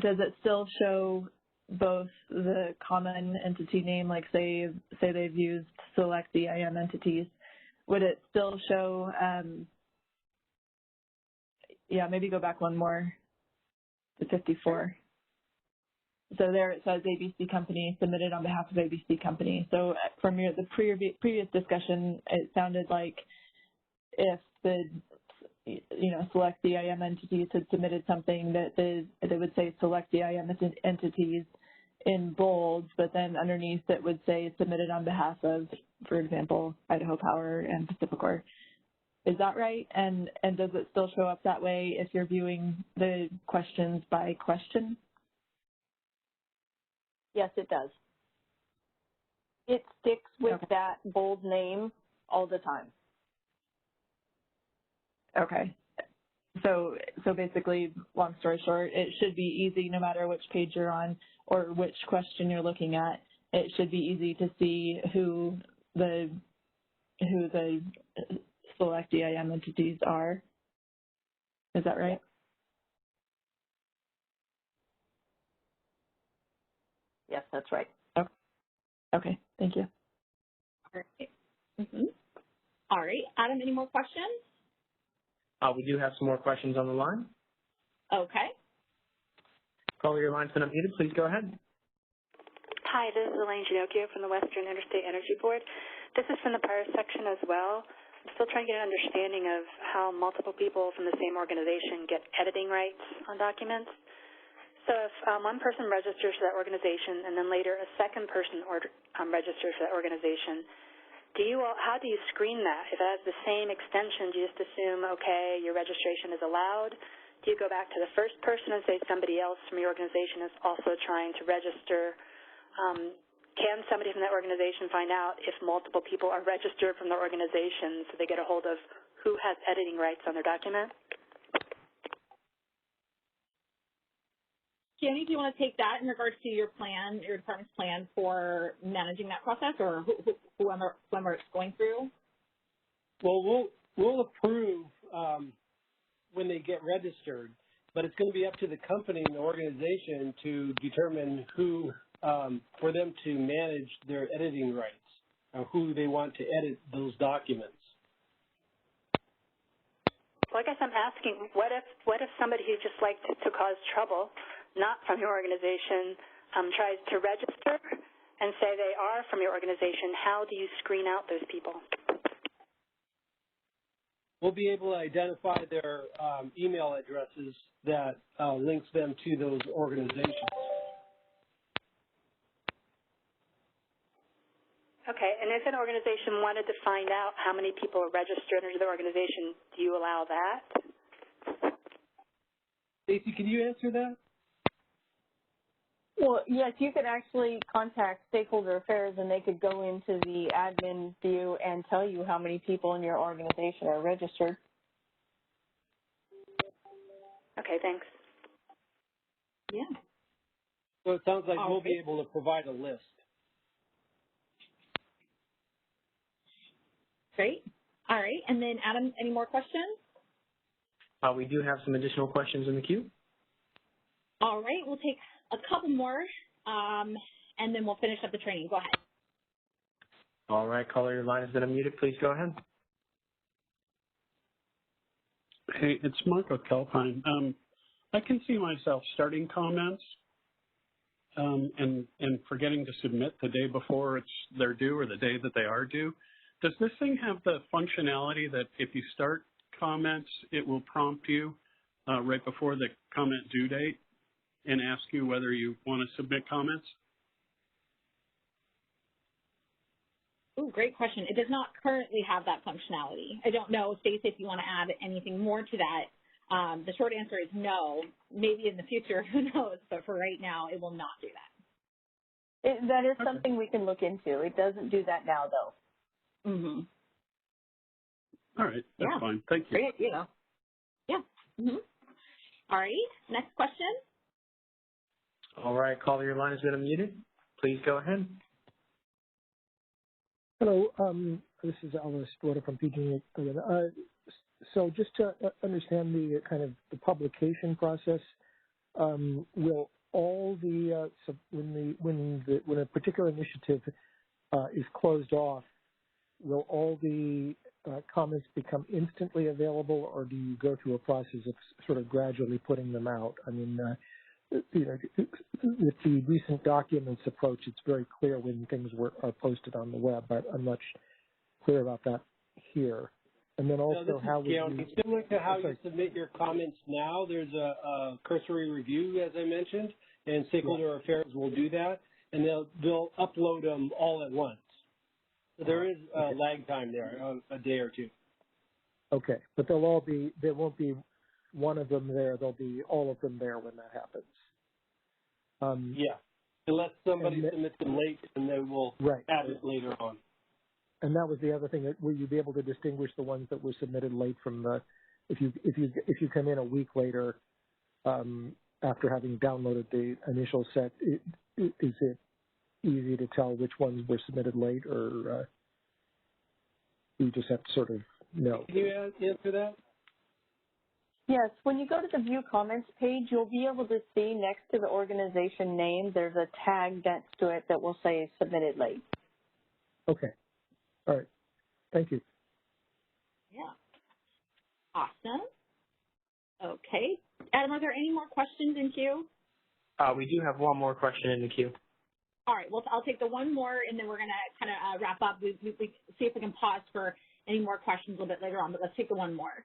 does it still show both the common entity name, like say they've used select EIM entities? Would it still show, yeah, maybe go back one more to 54. So there it says ABC Company submitted on behalf of ABC Company. So from the previous discussion, it sounded like if the select EIM entities had submitted something that they would say select EIM entities in bold, but then underneath it would say submitted on behalf of, for example, Idaho Power and PacifiCorp. Is that right? And does it still show up that way if you're viewing the questions by question? Yes, it does. It sticks with that bold name all the time. Okay. So basically, long story short, it should be easy no matter which page you're on or which question you're looking at. It should be easy to see who the select EIM entities are. Is that right? Yes, that's right. Okay, thank you. All right. All right, Adam, any more questions? We do have some more questions on the line. Okay. Caller, your line's been unmuted. Please go ahead. Hi, this is Elaine Ginocchio from the Western Interstate Energy Board. This is from the prior section as well. I'm still trying to get an understanding of how multiple people from the same organization get editing rights on documents. So if one person registers for that organization and then later a second person registers for that organization, how do you screen that? If it has the same extension, do you just assume, okay, your registration is allowed? Do you go back to the first person and say somebody else from your organization is also trying to register? Can somebody from that organization find out if multiple people are registered from their organization so they get a hold of who has editing rights on their document? Jenny, do you want to take that in regards to your plan, your department's plan for managing that process, or whoever it's going through? Well, we'll approve when they get registered, but it's going to be up to the company and the organization to determine who, for them to manage their editing rights, who they want to edit those documents. Well, I guess I'm asking, what if somebody who just likes to cause trouble, not from your organization, tries to register and say they are from your organization? How do you screen out those people? We'll be able to identify their email addresses that links them to those organizations. Okay, and if an organization wanted to find out how many people are registered under the organization, do you allow that? Stacey, can you answer that? Well, yes, you could actually contact Stakeholder Affairs and they could go into the admin view and tell you how many people in your organization are registered. Okay, thanks. Yeah. So it sounds like we'll be able to provide a list. Great. All right. And then, Adam, any more questions? We do have some additional questions in the queue. All right. We'll take a couple more, and then we'll finish up the training. Go ahead. All right, caller, your line has been unmuted. Please go ahead. Hey, it's Marco Kelpine. I can see myself starting comments and forgetting to submit the day before they're due or the day that they are due. Does this thing have the functionality that if you start comments, it will prompt you right before the comment due date and ask you whether you want to submit comments? Ooh, great question. It does not currently have that functionality. I don't know, Stacey, if you want to add anything more to that. The short answer is no. Maybe in the future, who knows? But for right now, it will not do that. That is something we can look into. It doesn't do that now, though. Mm-hmm. All right, that's fine. Thank you. Great, yeah. Mm-hmm. All right, next question. All right, caller, your line has been unmuted. Please go ahead. Hello, this is Alvis Florida from PG&E. So just to understand the kind of the publication process, will all the when a particular initiative is closed off, will all the comments become instantly available, or do you go through a process of sort of gradually putting them out? I mean, you know, with the recent documents approach, it's very clear when things are posted on the web, but I'm not clear about that here. And then also how would you... Similar to how you submit your comments now, there's a cursory review, as I mentioned, and Stakeholder Affairs will do that, and they'll upload them all at once. So there is a lag time there, a day or two. Okay, but there won't be one of them there, there'll be all of them there when that happens. Yeah, unless somebody submits them late, and they will add it later on. And that was the other thing. Will you be able to distinguish the ones that were submitted late from the, if you come in a week later after having downloaded the initial set, is it easy to tell which ones were submitted late, or you just have to sort of know? Can you answer that? Yes, when you go to the View Comments page, you'll be able to see next to the organization name, there's a tag next to it that will say submitted late. Okay. All right. Thank you. Yeah. Awesome. Okay. Adam, are there any more questions in queue? We do have one more question in the queue. All right. Well, I'll take the one more, and then we're going to kind of wrap up. We see if we can pause for any more questions a little bit later on, but let's take the one more.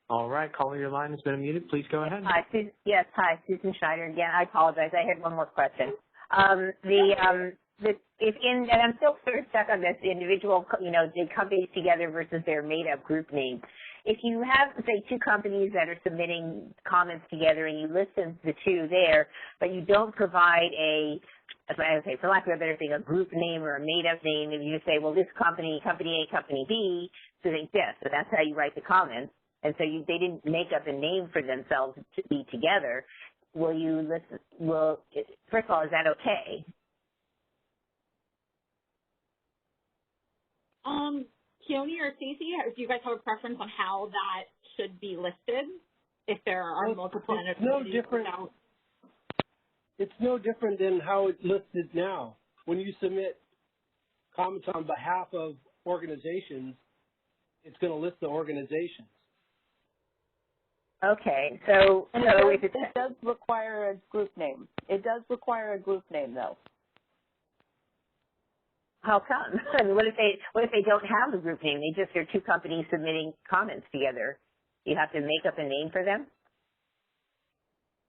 All right, caller, your line has been unmuted. Please go ahead. Hi, Susan Schneider again. I apologize. I had one more question. And I'm still sort of stuck on this individual, the companies together versus their made-up group name. If you have, say, two companies that are submitting comments together and you list the two there, but you don't provide for lack of a better thing, a group name or a made-up name, and you say, well, this company A, company B, so they exist. So that's how you write the comments. And so they didn't make up a name for themselves to be together. First of all, is that okay? Keone or Stacey, do you guys have a preference on how that should be listed if there are multiple entities? No different. It's no different than how it's listed now. When you submit comments on behalf of organizations, it's going to list the organizations. Okay, so it does require a group name. It does require a group name, though. How come? I mean, what if they don't have a group name? They're two companies submitting comments together. You have to make up a name for them?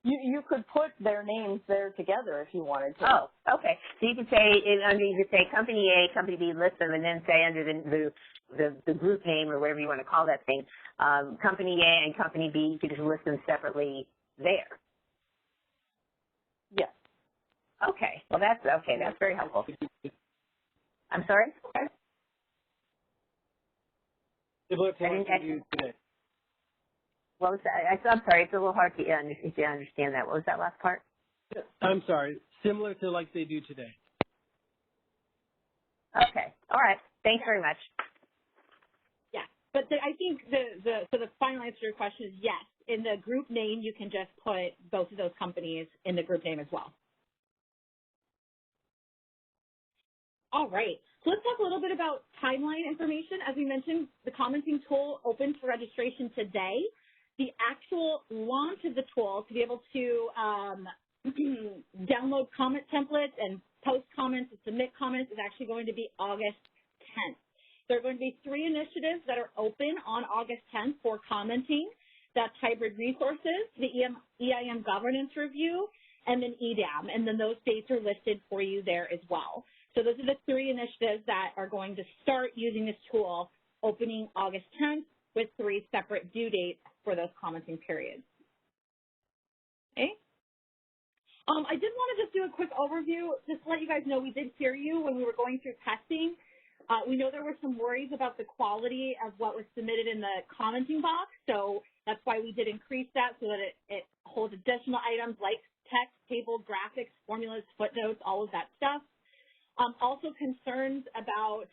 You could put their names there together if you wanted to. Oh, okay. So you could say company A, company B, list them, and then say under the group name or whatever you want to call that thing, company A and company B, you could just list them separately there. Okay. Well, that's okay. That's very helpful. I'm sorry? Okay. Similar to what you do today. What was that? I'm sorry. It's a little hard to understand that. What was that last part? I'm sorry. Similar to like they do today. Okay. All right. Thanks very much. Yeah. But I think the final answer to your question is yes. In the group name, you can just put both of those companies in the group name as well. All right. So let's talk a little bit about timeline information. As we mentioned, the commenting tool opens for registration today. The actual launch of the tool to be able to download comment templates and post comments and submit comments is actually going to be August 10th. There are going to be 3 initiatives that are open on August 10th for commenting. That's hybrid resources, the EIM governance review, and then EDAM. And then those dates are listed for you there as well. So those are the 3 initiatives that are going to start using this tool opening August 10th with 3 separate due dates for those commenting periods. Okay. I did want to just do a quick overview, just to let you guys know we did hear you when we were going through testing. We know there were some worries about the quality of what was submitted in the commenting box, so that's why we did increase that so that it holds additional items like text, table, graphics, formulas, footnotes, all of that stuff. Also concerns about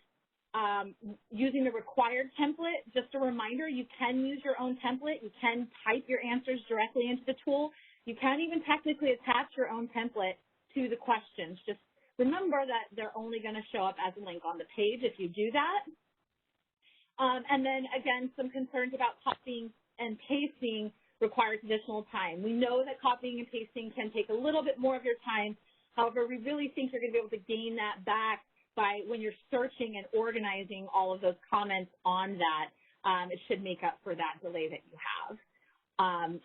using the required template. Just a reminder, you can use your own template. You can type your answers directly into the tool. You can even technically attach your own template to the questions. Just remember that they're only going to show up as a link on the page if you do that. And then, again, some concerns about copying and pasting requires additional time. We know that copying and pasting can take a little bit more of your time. However, we really think you're going to be able to gain that back by when you're searching and organizing all of those comments on that. It should make up for that delay that you have.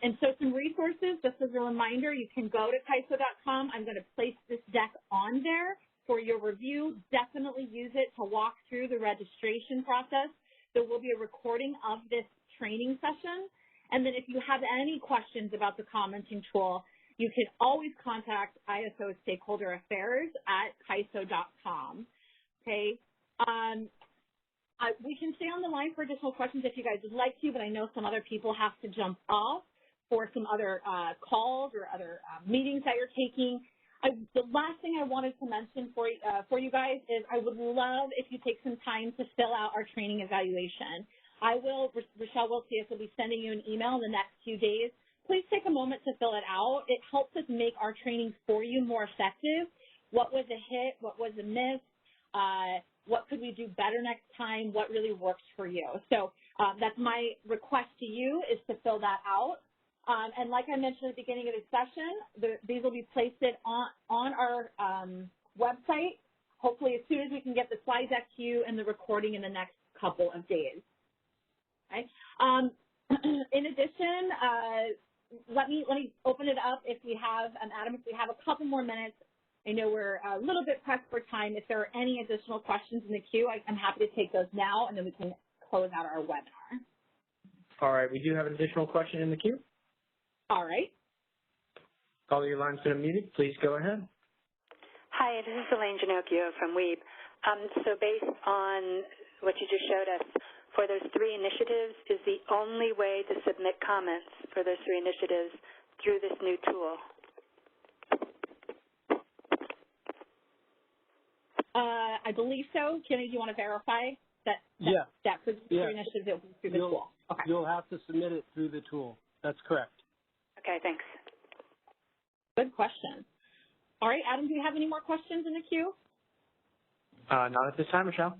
And so some resources, just as a reminder, you can go to ISO.com. I'm going to place this deck on there for your review. Definitely use it to walk through the registration process. There will be a recording of this training session. And then if you have any questions about the commenting tool, you can always contact ISO Stakeholder Affairs at ISO.com. Okay. We can stay on the line for additional questions if you guys would like to, but I know some other people have to jump off for some other calls or other meetings that you're taking. The last thing I wanted to mention for you guys is I would love if you take some time to fill out our training evaluation. Rochelle Wiltsius will be sending you an email in the next few days. Please take a moment to fill it out. It helps us make our training for you more effective. What was a hit? What was a miss? What could we do better next time? What really works for you? So that's my request to you, is to fill that out. And like I mentioned at the beginning of the session, these will be placed on our website, hopefully as soon as we can get the slide deck to you and the recording in the next couple of days. Okay. In addition, let me open it up if we have, Adam, if we have a couple more minutes. I know we're a little bit pressed for time. If there are any additional questions in the queue, I'm happy to take those now, and then we can close out our webinar. All right. We do have an additional question in the queue. All right. Caller, your line's been unmuted. Please go ahead. Hi, this is Elaine Ginocchio from Weeb. So based on what you just showed us, for those 3 initiatives, is the only way to submit comments for those 3 initiatives through this new tool? I believe so. Kenny, do you want to verify that? Yeah. That for the 3 initiatives, it will be through the tool. Okay. You'll have to submit it through the tool. That's correct. Okay, thanks. Good question. All right, Adam, do you have any more questions in the queue? Not at this time, Michelle.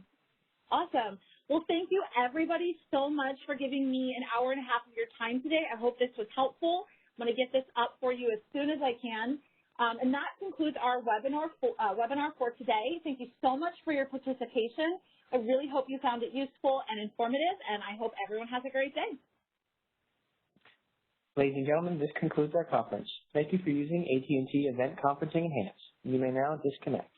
Awesome. Well, thank you, everybody, so much for giving me an hour and a half of your time today. I hope this was helpful. I'm going to get this up for you as soon as I can. And that concludes our webinar for today. Thank you so much for your participation. I really hope you found it useful and informative, and I hope everyone has a great day. Ladies and gentlemen, this concludes our conference. Thank you for using AT&T Event Conferencing Enhanced. You may now disconnect.